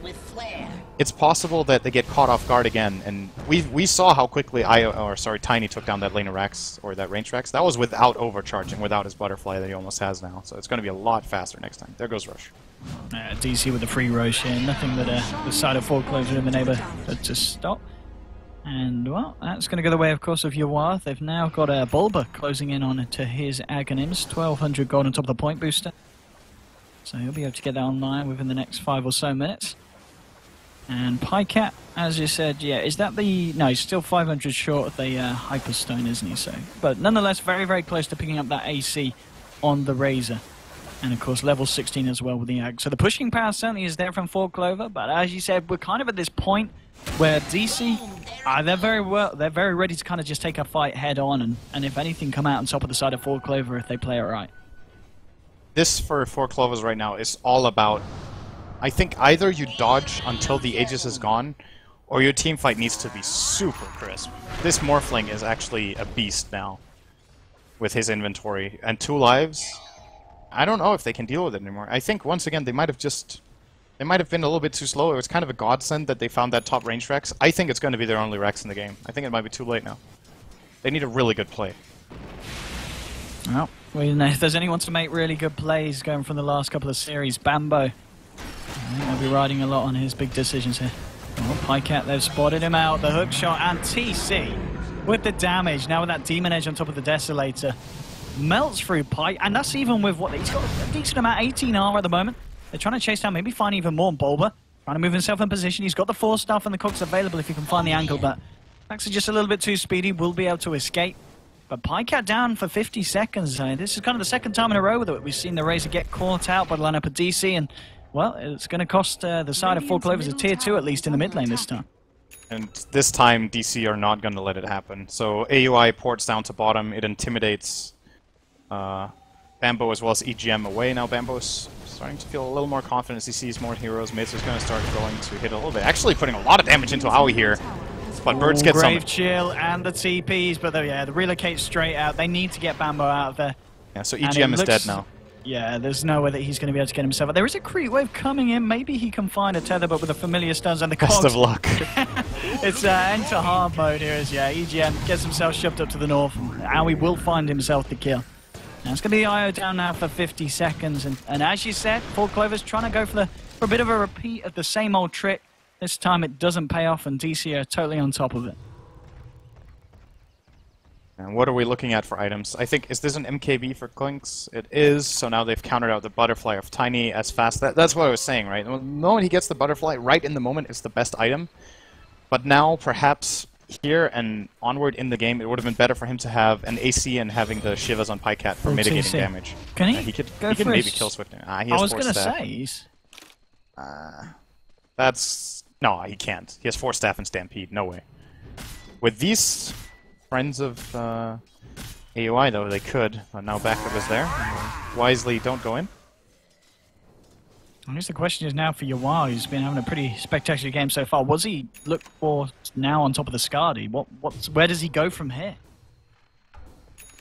it's possible that they get caught off guard again. And we saw how quickly Tiny took down that lane of Rex, or that range Rex. That was without overcharging, without his butterfly that he almost has now. So it's going to be a lot faster next time. There goes Rush. DC with the free Roche here, nothing that the side of Four Clovers would have been able to stop. And, well, that's going to go the way, of course, of Yawar. They've now got a Bulba closing in on to his Aghanims, 1200 gold on top of the point booster. So he'll be able to get that online within the next 5 or so minutes. And Pycat, as you said, yeah, is that the... No, he's still 500 short of the Hyperstone, isn't he? So, but nonetheless, very, very close to picking up that AC on the Razor. And of course, level 16 as well with the Ag. So the pushing power certainly is there from Four Clover, but as you said, we're kind of at this point where DC, they're very ready to kind of just take a fight head on, and if anything, come out on top of the side of Four Clover if they play it right. This for Four Clovers right now is all about, I think either you dodge until the Aegis is gone, or your team fight needs to be super crisp. This Morphling is actually a beast now with his inventory, and 2 lives. I don't know if they can deal with it anymore. I think, once again, they might have just They might have been a little bit too slow. It was kind of a godsend that they found that top range Rex. I think it's going to be their only Rex in the game. I think it might be too late now. They need a really good play. Well, we know if there's anyone to make really good plays going from the last couple of series, Bambo. I think they'll be riding a lot on his big decisions here. Oh, Pycat, they've spotted him out. The hook shot and TC with the damage. Now with that Demon Edge on top of the Desolator. Melts through Pyke, and that's even with what he's got a decent amount, 18R at the moment. They're trying to chase down, maybe find even more Bulba. Trying to move himself in position. He's got the Force Staff and the Cogs available if he can find the angle, but Max is just a little bit too speedy, will be able to escape. But Pycat down for 50 seconds. This is kind of the second time in a row that we've seen the Razor get caught out by the lineup of DC, and, well, it's going to cost the side of Four Clovers a tier 2 at least in the mid lane this time. And this time, DC are not going to let it happen. So AUI ports down to bottom. It intimidates Bambo as well as EGM away. Now Bambo's starting to feel a little more confident as he sees more heroes. Miz is going to start going to hit a little bit. Actually putting a lot of damage into Howie here. But Birds gets Grave some. Chill and the TPs, but yeah, the relocate straight out. They need to get Bambo out of there. Yeah, so EGM is dead now. Yeah, there's no way that he's going to be able to get himself out. There is a creep wave coming in. Maybe he can find a tether, but with the familiar stuns and the cogs. Best of luck. It's enter hard mode here as, yeah, EGM gets himself shoved up to the north. Howie will find himself the kill. Now it's going to be IO down now for 50 seconds. And as you said, Four Clovers trying to go for a bit of a repeat of the same old trick. This time it doesn't pay off, and DC are totally on top of it. And what are we looking at for items? I think, is this an MKB for Clinks? It is, so now they've countered out the Butterfly of Tiny as fast. That's what I was saying, right? The moment he gets the Butterfly, right in the moment, it's the best item. But now, perhaps, here and onward in the game, it would have been better for him to have an AC and having the Shivas on Pycat for mitigating damage. Can he? He could go for maybe kill Swift. He has I was going to say, he's... That's... No, he can't. He has 4 staff and Stampede. No way. With these friends of AUI, though, they could. But now backup is there. Wisely don't go in. I guess the question is now for Yawar, who's been having a pretty spectacular game so far. Was he looked for now on top of the Skadi? Where does he go from here?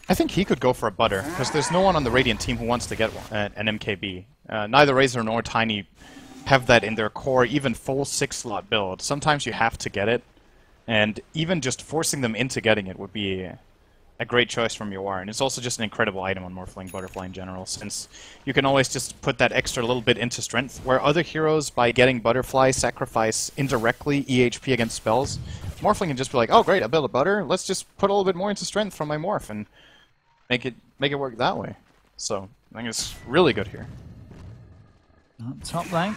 I think he could go for a Butter, because there's no one on the Radiant team who wants to get an MKB. Neither Razor nor Tiny have that in their core, even full 6-slot build. Sometimes you have to get it, and even just forcing them into getting it would be a great choice from Yawar. And it's also just an incredible item on Morphling Butterfly in general, since you can always just put that extra little bit into strength, where other heroes, by getting Butterfly, sacrifice indirectly EHP against spells. Morphling can just be like, oh great, I built a Butter, let's just put a little bit more into strength from my Morph, and make it work that way. So, I think it's really good here. Top lane,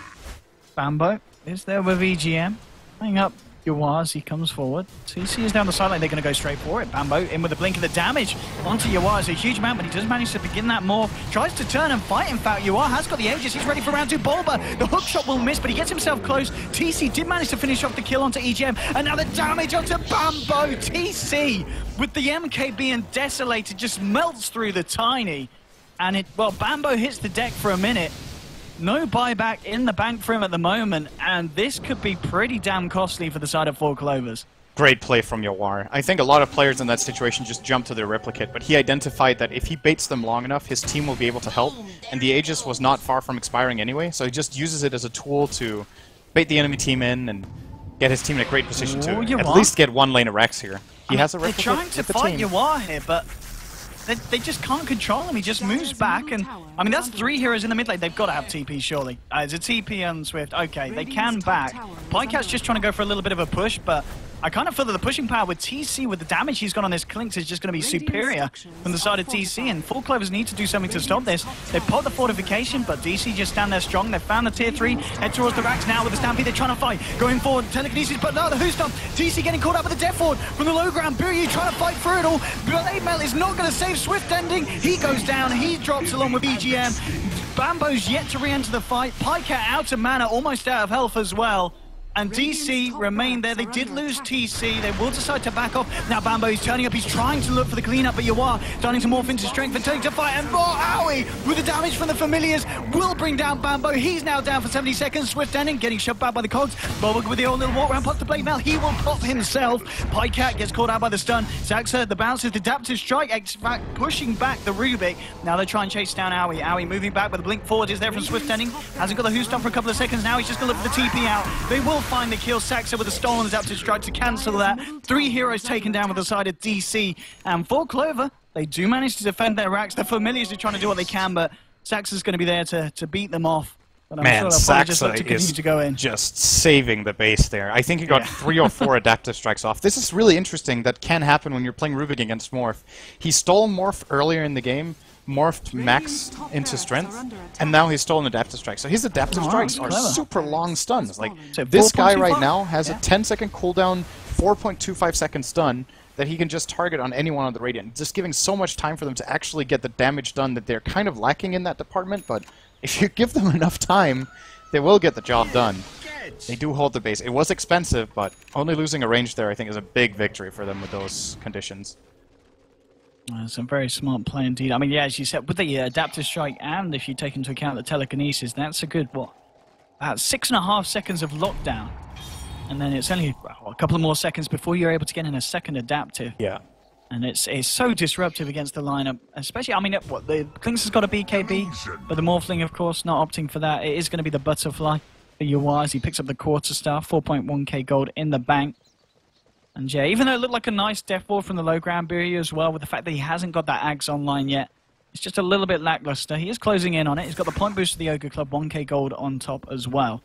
Bambo is there with EGM, playing up Yawar as he comes forward. TC is down the sideline, they're going to go straight for it. Bambo in with a blink of the damage onto Yawar. It's a huge amount, but he does manage to begin that morph. Tries to turn and fight, in fact. Yawar has got the Aegis, he's ready for round 2. Bulba, the hook shot will miss, but he gets himself close. TC did manage to finish off the kill onto EGM, and now the damage onto Bambo. TC with the MKB and Desolator just melts through the Tiny. And Bambo hits the deck for a minute. No buyback in the bank for him at the moment, and this could be pretty damn costly for the side of Four Clovers. Great play from Yawar. I think a lot of players in that situation just jump to their replicate, but he identified that if he baits them long enough, his team will be able to help, and the Aegis was not far from expiring anyway, so he just uses it as a tool to bait the enemy team in and get his team in a great position to at least get one lane of Rex here. He has a replicate. They're trying to fight Yawar here, but they just can't control him. He just moves back, and I mean, that's 3 heroes in the mid lane. They've got to have TP, surely. It's a TP on Swift. Okay, they can back. Pycat's just trying to go for a little bit of a push, but I kind of feel that the pushing power with TC, with the damage he's got on his Clinks, is just going to be superior from the side of TC, and Four Clovers need to do something to stop this. They put the fortification, but DC just stand there strong. They've found the tier 3, head towards the racks now with the Stampede. They're trying to fight, going forward, telekinesis, but no, the Who Stomp. TC getting caught up with the Death Ward from the low ground. Booyah trying to fight through it all. Blade Mail is not going to save Swift ending. He goes down, he drops along with EGM. Bambo's yet to re-enter the fight. Pycat out of mana, almost out of health as well. and DC remain there. They did lose TC. They will decide to back off. Now Bambo is turning up. He's trying to look for the cleanup, but Yawar starting to morph into strength and turning to fight. And Owie, with the damage from the familiars, will bring down Bambo. He's now down for 70 seconds. SwiftEnding getting shoved back by the cogs. Boba with the old little walk around, pops the blade mail. He will pop himself. Pycat gets caught out by the stun. Zaxa, the bounces, the adaptive strike, pushing back the Rubik. Now they try and chase down Owie. Owie moving back with a blink forward is there from SwiftEnding. Hasn't got the Who stun for a couple of seconds now. He's just going to look for the TP out. They will find the kill. Saxa with a stolen adaptive strike to cancel that. 3 heroes taken down with the side of DC. And for Clover, they do manage to defend their racks. The familiars are trying to do what they can, but Saxa's going to be there to beat them off. But I'm Man, sure they'll probably just look Saxa to continue to go in. just saving the base there. I think he got 3 or 4 adaptive strikes off. This is really interesting. That can happen when you're playing Rubik against Morph. He stole Morph earlier in the game, morphed Max into strength, and now he's stolen adaptive strike. So his adaptive strikes are super long stuns. Like, So this guy 4.25? right now has a 10-second cooldown, 4.25 second stun that he can just target on anyone on the Radiant, just giving so much time for them to actually get the damage done that they're kind of lacking in that department. But if you give them enough time, they will get the job done. They do hold the base. It was expensive, but only losing a range there, I think, is a big victory for them with those conditions. Some very smart play indeed. I mean, yeah, as you said, with the adaptive strike, and if you take into account the telekinesis, that's a good, what, 6.5 seconds of lockdown. And then it's only a couple of more seconds before you're able to get in a second adaptive. Yeah. And it's so disruptive against the lineup, especially, I mean, what, the Klinks has got a BKB, but the Morphling, of course, not opting for that. It is going to be the Butterfly for Yawar as he picks up the Quarterstaff, 4.1k gold in the bank. And yeah, even though it looked like a nice death ball from the low ground barrier as well, with the fact that he hasn't got that Axe online yet, it's just a little bit lackluster. He is closing in on it. He's got the point boost of the Ogre Club, 1k gold on top as well.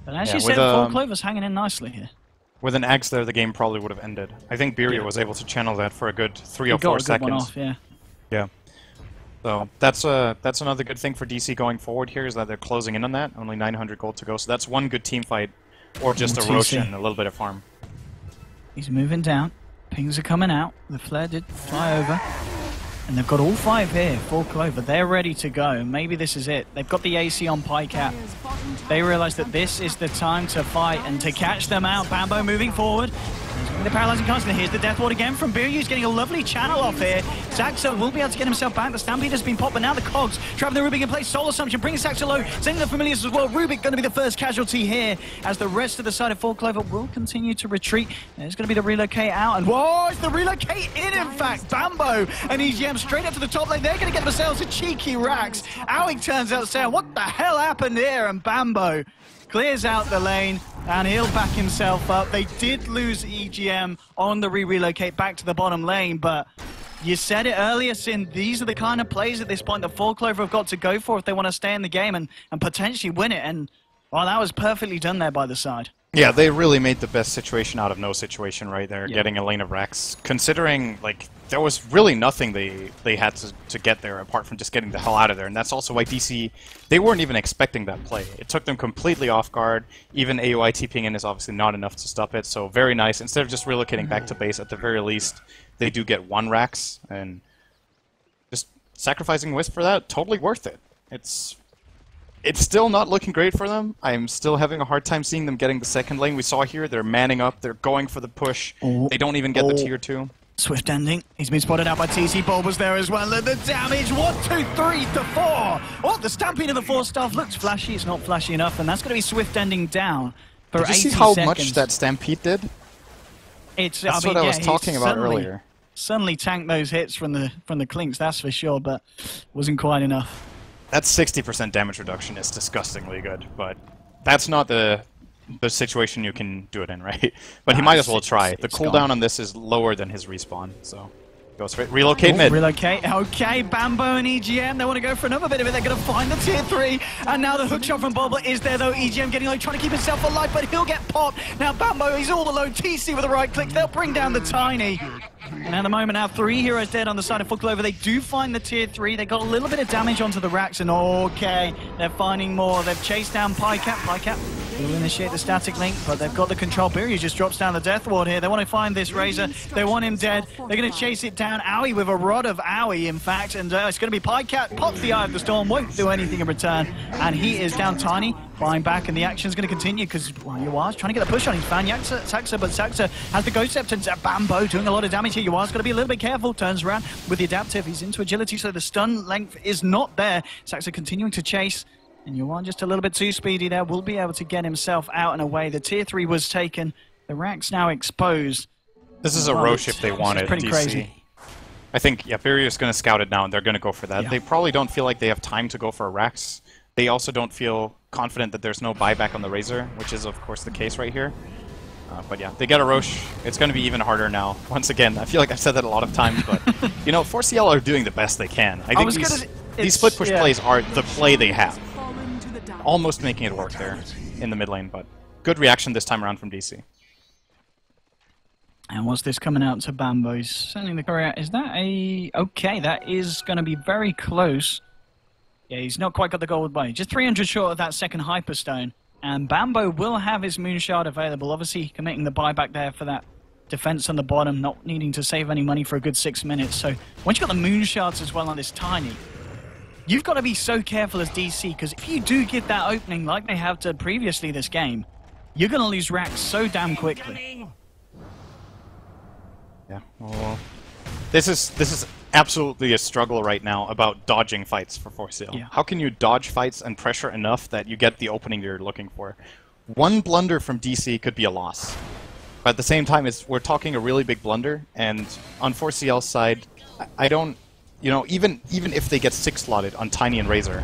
But as you said, Clover's hanging in nicely here. With an Axe there, the game probably would have ended. I think Beria was able to channel that for a good 3 or 4 seconds. One off, yeah. Yeah. So that's another good thing for DC going forward here, is that they're closing in on that. Only 900 gold to go, so that's one good team fight, or just a Roshan, a little bit of farm. He's moving down. Pings are coming out. The flare did fly over. And they've got all 5 here for Clover. They're ready to go. Maybe this is it. They've got the AC on Pycat. They realize that this is the time to fight and to catch them out. Bambo moving forward. The paralyzing constant. Here's the death ward again from Biryu's getting a lovely channel off here. Saxa will be able to get himself back. The Stampede has been popped, but now the cogs trapping the Rubik in place. Soul Assumption bringing Saxa low, sending the familiars as well. Rubik going to be the first casualty here as the rest of the side of 4 Clover will continue to retreat. There's going to be the relocate out, and whoa, it's the relocate in fact. Bambo and EGM straight up to the top lane. They're going to get themselves a cheeky Rax. Owie turns out to say, what the hell happened here? And Bambo clears out the lane, and he'll back himself up. They did lose EGM on the relocate back to the bottom lane, but you said it earlier, Sin, these are the kind of plays at this point that 4 Clover have got to go for if they want to stay in the game and potentially win it. And, well, that was perfectly done there by the side. Yeah, they really made the best situation out of no situation right there, getting a lane of Rex. Considering, like, there was really nothing they had to get there apart from just getting the hell out of there. And that's also why DC, they weren't even expecting that play. It took them completely off guard. Even AOI TPing in is obviously not enough to stop it, so very nice. Instead of just relocating back to base, at the very least, they do get 1 Rax, and just sacrificing Wisp for that, totally worth it. It's still not looking great for them. I'm still having a hard time seeing them getting the second lane. We saw here, they're manning up, they're going for the push. They don't even get the tier 2. SwiftEnding. He's been spotted out by TC. Bulba's there as well. And the damage, 1, 2, 3 to 4. Oh, the Stampede of the 4 staff looks flashy. It's not flashy enough, and that's going to be SwiftEnding down for 80 seconds. Did you see how much that Stampede did? That's what I was talking about earlier. Suddenly tanked those hits from the Klinks, that's for sure, but wasn't quite enough. That 60% damage reduction is disgustingly good, but that's not the situation you can do it in, right? But he might as well try. The cooldown on this is lower than his respawn, so go straight. Relocate mid. Relocate. Okay, Bambo and EGM, they want to go for another bit of it. They're going to find the tier 3, and now the hook shot from Bulba is there, though. EGM getting low, trying to keep himself alive, but he'll get popped. Now Bambo, he's all alone. TC with a right click. They'll bring down the Tiny. And at the moment now, 3 heroes dead on the side of 4 Clover. They do find the tier 3. They got a little bit of damage onto the racks, and okay, they're finding more. They've chased down Pycat. Pycat will initiate the static link, but they've got the control. Biri just drops down the death ward here. They want to find this Razor. They want him dead. They're going to chase it down. Owie with a rod of Owie, in fact, and it's going to be Pycat. Pops the Eye of the Storm, won't do anything in return, and he is down Tiny. Flying back, and the action's going to continue because Yua's trying to get the push on his fan. Saxa, but Saxa has the Ghost Scepter. Bambo doing a lot of damage here. Yua's got to be a little bit careful. Turns around with the adaptive. He's into agility, so the stun length is not there. Saxa continuing to chase, and Yua just a little bit too speedy there. Will be able to get himself out and away. The tier 3 was taken. The rack's now exposed. This is a Roche if they want it. Pretty DC. crazy. I think, yeah, Biri is going to scout it now, and they're going to go for that. Yeah. They probably don't feel like they have time to go for a Rax. They also don't feel confident that there's no buyback on the Razor, which is, of course, the case right here. But yeah, they get a Roche. It's going to be even harder now. Once again, I feel like I've said that a lot of times, but, you know, 4CL are doing the best they can. I think these split push plays are the play they have. Almost making it work there in the mid lane, but good reaction this time around from DC. And what's this coming out to Bambo? He's sending the courier. Is that a... Okay, that is going to be very close. Yeah, he's not quite got the gold body. Just 300 short of that second Hyperstone. And Bambo will have his Moonshard available. Obviously, committing the buyback there for that defense on the bottom, not needing to save any money for a good 6 minutes. So once you've got the Moonshards as well on this Tiny, you've got to be so careful as DC, because if you do get that opening like they have done previously this game, you're going to lose racks so damn quickly. Yeah, well, this is absolutely a struggle right now about dodging fights for 4CL. Yeah. How can you dodge fights and pressure enough that you get the opening you're looking for? One blunder from DC could be a loss. But at the same time, we're talking a really big blunder, and on 4CL's side, I don't... You know, even if they get 6-slotted on Tiny and Razor,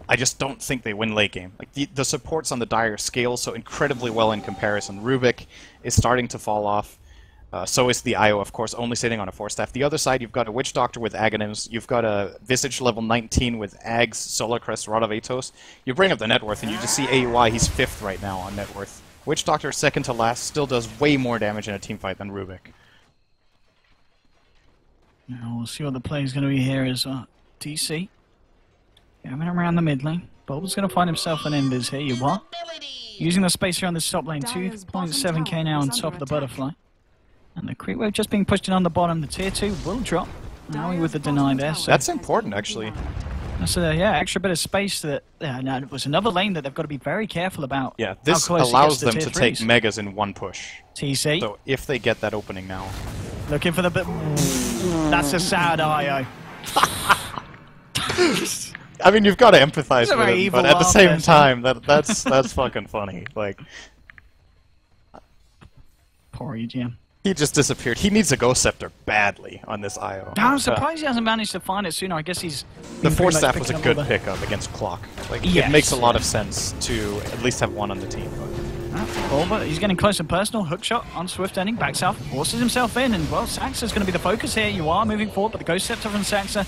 I just don't think they win late game. Like the supports on the Dire scale so incredibly well in comparison. Rubik is starting to fall off. So is the IO, of course, only sitting on a 4-staff. The other side, you've got a Witch Doctor with Aghanims. You've got a Visage level 19 with Ags, Solar Crest, Rod of Atos. You bring up the net worth, and you just see AUI, he's 5th right now on net worth. Witch Doctor, second to last, still does way more damage in a team fight than Rubik. Now we'll see what the play is going to be here as DC. Coming around the mid lane. Bulb's going to find himself an Invis here. You are. Using the space here on this top lane. 2.7k now on top of the Butterfly. And the creep wave just being pushed in on the bottom. The tier 2 will drop. Now with the deny there. So that's important, actually. That's yeah, extra bit of space that now it was another lane that they've got to be very careful about. Yeah, this allows them to take Megas in one push. TC. So if they get that opening now. Looking for the bit. That's a sad IO. I mean, you've got to empathize with him, but at the same time, that's fucking funny. Like, poor EGM. He just disappeared. He needs a Ghost Scepter badly on this IO. I'm surprised he hasn't managed to find it sooner. I guess he's... The 4-staff was a good pickup against Clock. Like, it makes a lot of sense to at least have one on the team. But he's getting close and personal. Hookshot on Swift ending. Back south. Forces himself in. And, well, Saxa's going to be the focus here. You are moving forward, but the Ghost Scepter from Saxa,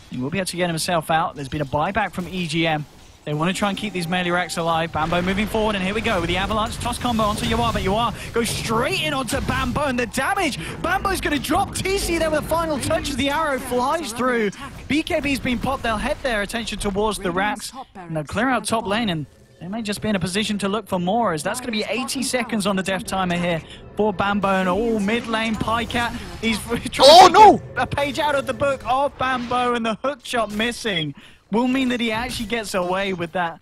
he will be able to get himself out. There's been a buyback from EGM. They want to try and keep these melee racks alive. Bambo moving forward, and here we go with the Avalanche toss combo onto Yuar, but Yuar goes straight in onto Bambo, and the damage! Bambo's going to drop TC there with the final touch as the arrow flies through. BKB's been popped. They'll head their attention towards the racks, and they'll clear out top lane, and they may just be in a position to look for more, as that's going to be 80 seconds on the death timer here for Bambo, and all mid lane Pycat. He's trying to get a page out of the book of Bambo, and the hook shot missing will mean that he actually gets away with that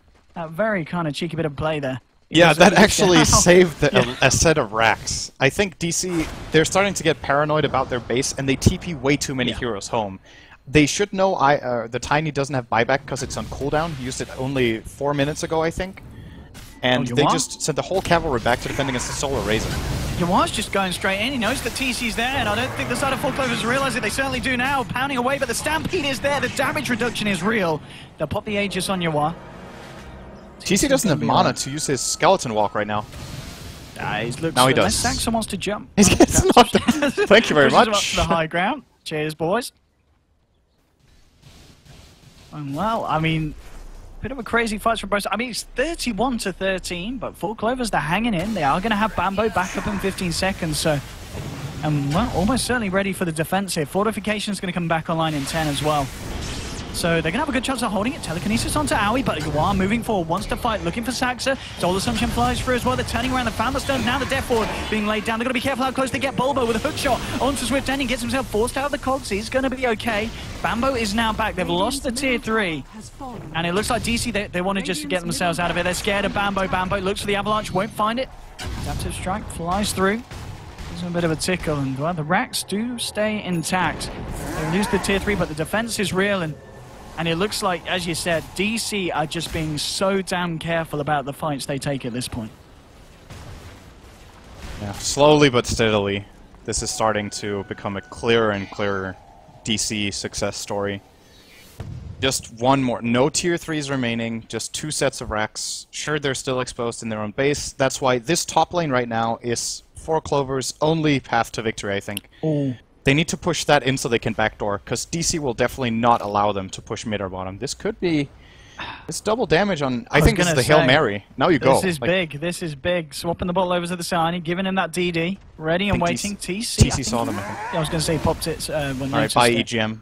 very kind of cheeky bit of play there. Yeah, that actually saved a set of racks. I think DC, they're starting to get paranoid about their base, and they TP way too many heroes home. They should know the Tiny doesn't have buyback because it's on cooldown. He used it only 4 minutes ago, I think. And they just sent the whole cavalry back to defend against the Solar Razor. Yuar's just going straight in. He knows that TC's there, and I don't think the side of Full Clovers realize it. They certainly do now. Pounding away, but the Stampede is there. The damage reduction is real. They'll pop the Aegis on Yuar. TC doesn't have mana to use his Skeleton Walk right now. Now he does. Unless Saxon wants to jump. Thank you very much. Up to the high ground. Cheers, boys. And well, I mean, bit of a crazy fight from both. I mean, it's 31-13, but Full Clovers, they're hanging in. They are going to have Bambo back up in 15 seconds, so... And, well, almost certainly ready for the defense here. Fortification's going to come back online in 10 as well. So they're going to have a good chance of holding it. Telekinesis onto Aoi, but Yuan moving forward, wants to fight, looking for Saxa. Soul Assumption flies through as well. They're turning around the Founder Stone. Now the Death Ward being laid down. They've got to be careful how close they get. Bulbo with a hook shot onto Swift Ending. Gets himself forced out of the cogs. He's going to be okay. Bambo is now back. They've lost the tier 3. And it looks like DC, they want to just get themselves out of it. They're scared of Bambo. Bambo looks for the Avalanche, won't find it. Adaptive Strike flies through. Gives him a bit of a tickle. And well, the racks do stay intact. They lose the tier 3, but the defense is real. And it looks like, as you said, DC are just being so damn careful about the fights they take at this point. Yeah, slowly but steadily, this is starting to become a clearer and clearer DC success story. Just one more. No tier 3s remaining, just 2 sets of racks. Sure, they're still exposed in their own base. That's why this top lane right now is 4 Clover's only path to victory, I think. Oh. They need to push that in so they can backdoor, because DC will definitely not allow them to push mid or bottom. This could be... It's double damage on... I think this is the Hail Mary. Now you go. This is big. This is big. Swapping the ball over to the side, giving him that DD. Ready and waiting. TC saw them, I think. Yeah, I was going to say he popped it when Alright, bye EGM.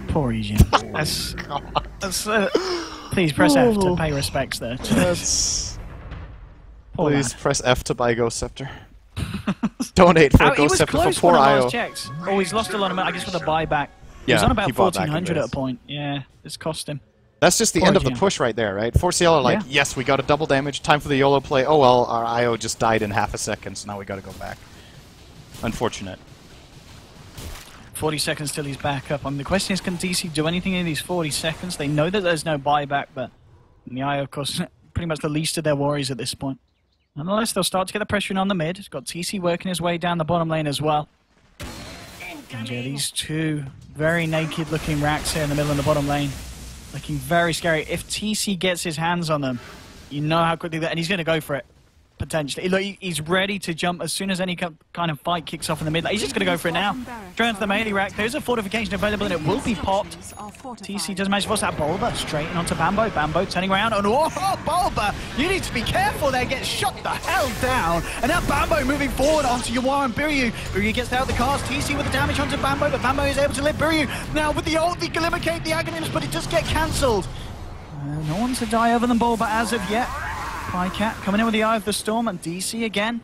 Poor EGM. Please press F to pay respects there. Please press F to buy Ghost Scepter. Donate for a Ghost Scepter for poor IO. Oh, he's lost a lot of money, I guess, with a buyback. He was on about 1,400 at a point. Yeah, it's cost him. That's just the end of the push right there, right? 4CL are like, yes, we got a double damage, time for the YOLO play. Oh well, our IO just died in half a second, so now we gotta go back. Unfortunate. 40 seconds till he's back up. The question is, can DC do anything in these 40 seconds? They know that there's no buyback, but the IO, of course, pretty much the least of their worries at this point. Nonetheless, they'll start to get the pressure in on the mid. It's got TC working his way down the bottom lane as well. And yeah, these two very naked looking racks here in the middle of the bottom lane. Looking very scary. If TC gets his hands on them, you know how quickly that... And he's going to go for it, potentially. Look, he's ready to jump as soon as any kind of fight kicks off in the mid. He's just going to go for it now. Straight into the melee rack. There's a fortification available and it will be popped. TC does manage to force that Bulba straight in onto Bambo. Bambo turning around. And oh, Bulba! You need to be careful there. Get shut the hell down. And now Bambo moving forward onto Yuan and Biryu. Biryu gets out of the cars. TC with the damage onto Bambo, but Bambo is able to live. Biryu now with the ult, they eliminate the Aghanim's, but it does get cancelled. No one to die other than Bulba as of yet. Cat coming in with the Eye of the Storm, and DC again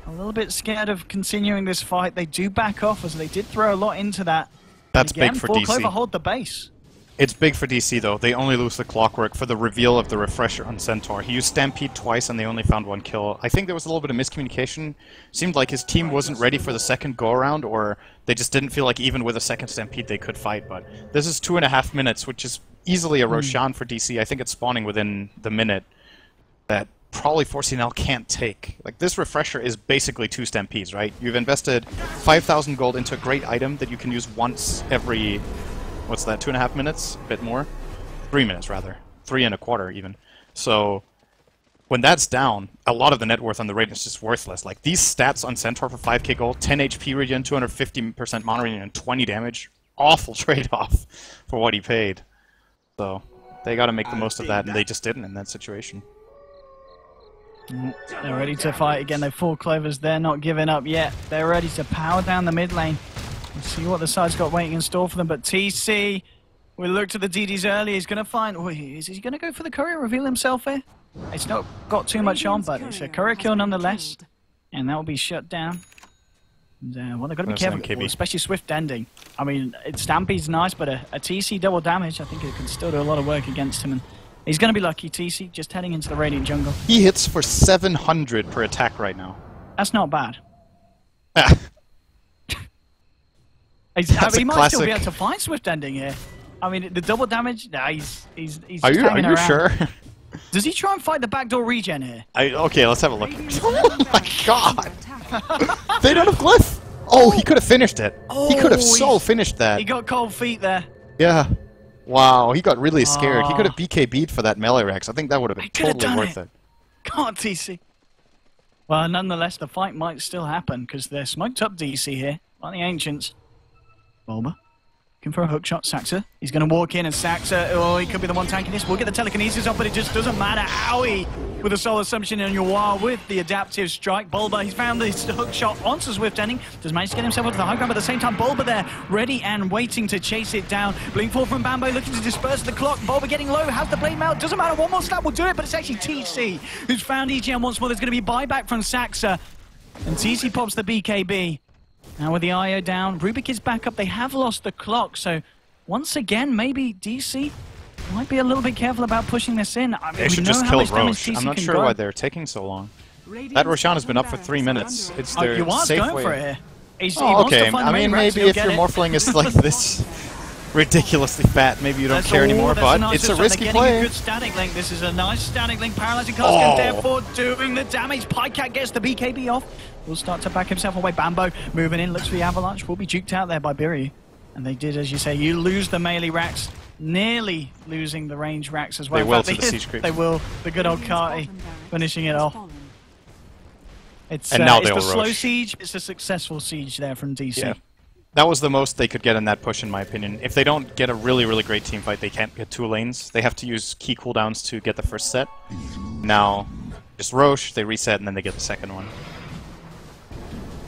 a little bit scared of continuing this fight. They do back off as they did throw a lot into that. That's again, big for DC. Clover hold the base. It's big for DC though. They only lose the Clockwork for the reveal of the Refresher on Centaur. He used Stampede twice and they only found 1 kill. I think there was a little bit of miscommunication. Seemed like his team wasn't ready for the second go-around, or they just didn't feel like even with a second Stampede they could fight. But this is 2.5 minutes, which is easily a Roshan for DC. I think it's spawning within the minute. That probably 4CL can't take. Like, this Refresher is basically 2 Stampedes, right? You've invested 5,000 gold into a great item that you can use once every, what's that, 2.5 minutes? A bit more? 3 minutes, rather. 3.25 even. So, when that's down, a lot of the net worth on the rating is just worthless. Like, these stats on Centaur for 5k gold, 10 HP regen, 250% mana regen, and 20 damage. Awful trade-off for what he paid. So, they gotta make the most of that, and they just didn't in that situation. They're ready to fight again. They've 4 Clovers. They're not giving up yet. They're ready to power down the mid lane. Let's see what the side's got waiting in store for them. But TC, we looked at the DDs earlier. He's going to find... Oh, is he going to go for the courier, reveal himself here? It's not got too much on, but it's a courier kill nonetheless. And that will be shut down. And, well, they've got to be careful, especially Swift Ending. I mean, Stampede's nice, but a TC double damage, I think it can still do a lot of work against him. And he's going to be lucky, TC, just heading into the Radiant Jungle. He hits for 700 per attack right now. That's not bad. That's he might still be able to find Swift Ending here. I mean, the double damage, nah, he's Are you sure? Does he try and fight the backdoor regen here? Okay, let's have a look. Oh my god! They don't have Glyph! Oh, he could have finished it. Oh, he could have finished that. He got cold feet there. Yeah. Wow, he got really scared. He could have BKB'd for that melee Rex. I think that would have been totally worth it. Come on, TC. Well, nonetheless, the fight might still happen because they're smoked up DC here, like the Ancients. Bulba. Looking for a hook shot, Saxa. He's going to walk in and Saxa, oh, he could be the one tanking this. We'll get the telekinesis off, but it just doesn't matter. Owie! With a Soul Assumption in Yawar with the adaptive strike. Bulba, he's found his hook shot onto Swift Ending. Does manage to get himself onto the high ground, but at the same time, Bulba there, ready and waiting to chase it down. Blink 4 from Bambo, looking to disperse the clock. Bulba getting low, has the blade melt. Doesn't matter, one more slap will do it, but it's actually TC who's found EGM once more. There's going to be buyback from Saxa. And TC pops the BKB. Now with the IO down, Rubik is back up. They have lost the clock, so once again, maybe DC might be a little bit careful about pushing this in. I mean, They should just kill Roche. I'm not sure why they're taking so long. That Roshan has been up for 3 minutes. It's their safe going way. For it here. Oh, okay. I mean, maybe if your Morphling is like this ridiculously fat, maybe you don't care anymore, but it's a risky play. A good static link. This is a nice static link. Paralyzing Coskin, therefore doing the damage. Pycat gets the BKB off. Will start to back himself away. Bambo moving in, looks for the Avalanche. Will be juked out there by Biryu. And they did, as you say, you lose the melee racks, nearly losing the range racks as well. They will to the siege creep. They will. The good old Carty finishing it off. It's, and now it's they'll the slow rush. siege. It's a successful siege there from DC. Yeah. That was the most they could get in that push, in my opinion. If they don't get a really, really great team fight, they can't get 2 lanes. They have to use key cooldowns to get the first set. Now, just Roche, they reset, and then they get the second one.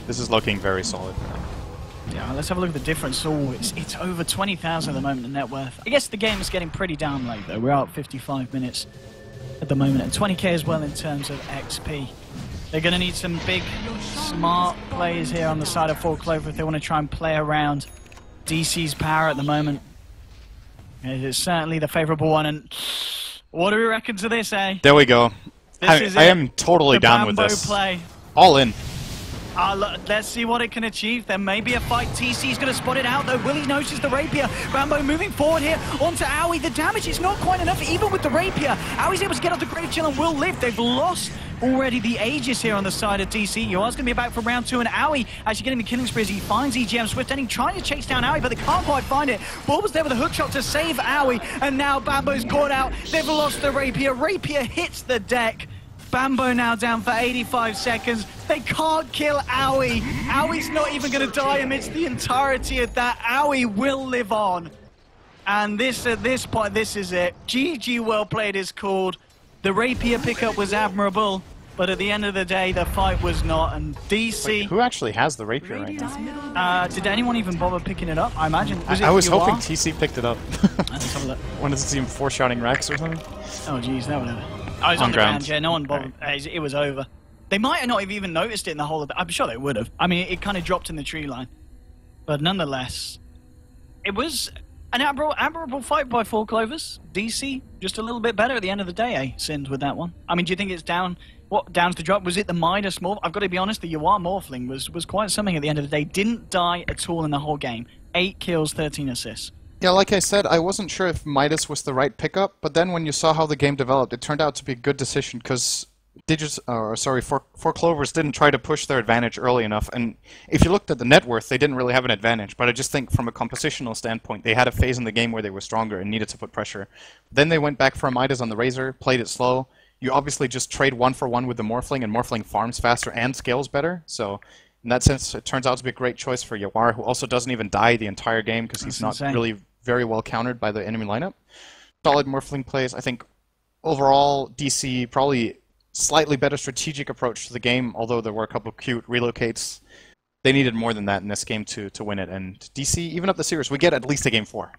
This is looking very solid for them. Yeah, let's have a look at the difference. Oh, it's over 20,000 at the moment in net worth. I guess the game is getting pretty damn late, though. We're out 55 minutes at the moment, and 20k as well in terms of XP. They're going to need some big, smart plays here on the side of 4 Clover if they want to try and play around DC's power at the moment. It is certainly the favourable one, and what do we reckon to this, eh? There we go. I am totally the down with Bambo this. Play. All in. Let's see what it can achieve. There may be a fight. TC's going to spot it out, though. Willie notices the Rapier. Bambo moving forward here onto Owie. The damage is not quite enough, even with the Rapier. Owie's able to get off the Grave Chill and will live. They've lost already the Aegis here on the side of DC. Yoa's going to be back for round 2, and Owie actually getting the killing spree as he finds EGM. Swift Ending trying to chase down Owie, but they can't quite find it. Bulba's there with a hook shot to save Owie, and now Bambo's caught out. They've lost the Rapier. Rapier hits the deck. Bambo now down for 85 seconds. They can't kill Owie. Owie's not even going to die amidst the entirety of that. Owie will live on. And this, at this point, this is it. GG well played is called. The Rapier pickup was admirable, but at the end of the day, the fight was not. And DC... Wait, who actually has the Rapier right now? Did anyone even bother picking it up? I imagine. I was hoping TC picked it up. Let's have a look. Wanted to see him 4-shouting Rex or something? Oh, jeez, no, whatever. I was on the ground, yeah, no one bothered. Right. It was over. They might have not have even noticed it in the whole of it. I'm sure they would have. I mean, it kind of dropped in the tree line. But nonetheless, it was an admirable fight by 4 Clovers. DC, just a little bit better at the end of the day, eh? Sinned with that one. I mean, do you think it's down? What, down's the drop? Was it the Midas Morph? I've got to be honest, the Yawar Morphling was quite something at the end of the day. Didn't die at all in the whole game. 8 kills, 13 assists. Yeah, like I said, I wasn't sure if Midas was the right pickup, but then when you saw how the game developed, it turned out to be a good decision because Four Clovers didn't try to push their advantage early enough. And if you looked at the net worth, they didn't really have an advantage. But I just think from a compositional standpoint, they had a phase in the game where they were stronger and needed to put pressure. Then they went back for a Midas on the Razor, played it slow. You obviously just trade 1-for-1 with the Morphling, and Morphling farms faster and scales better. So in that sense, it turns out to be a great choice for Yawar, who also doesn't even die the entire game because he's not really very well countered by the enemy lineup. Solid Morphling plays. I think overall, DC probably slightly better strategic approach to the game, although there were a couple of cute relocates. They needed more than that in this game to win it. And DC, even up the series, we get at least a game 4.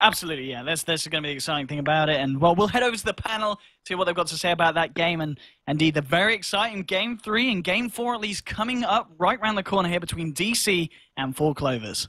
Absolutely, yeah. That's going to be the exciting thing about it. And, well, we'll head over to the panel, see what they've got to say about that game. And, indeed, the very exciting Game 3 and Game 4, at least, coming up right around the corner here between DC and 4 Clovers.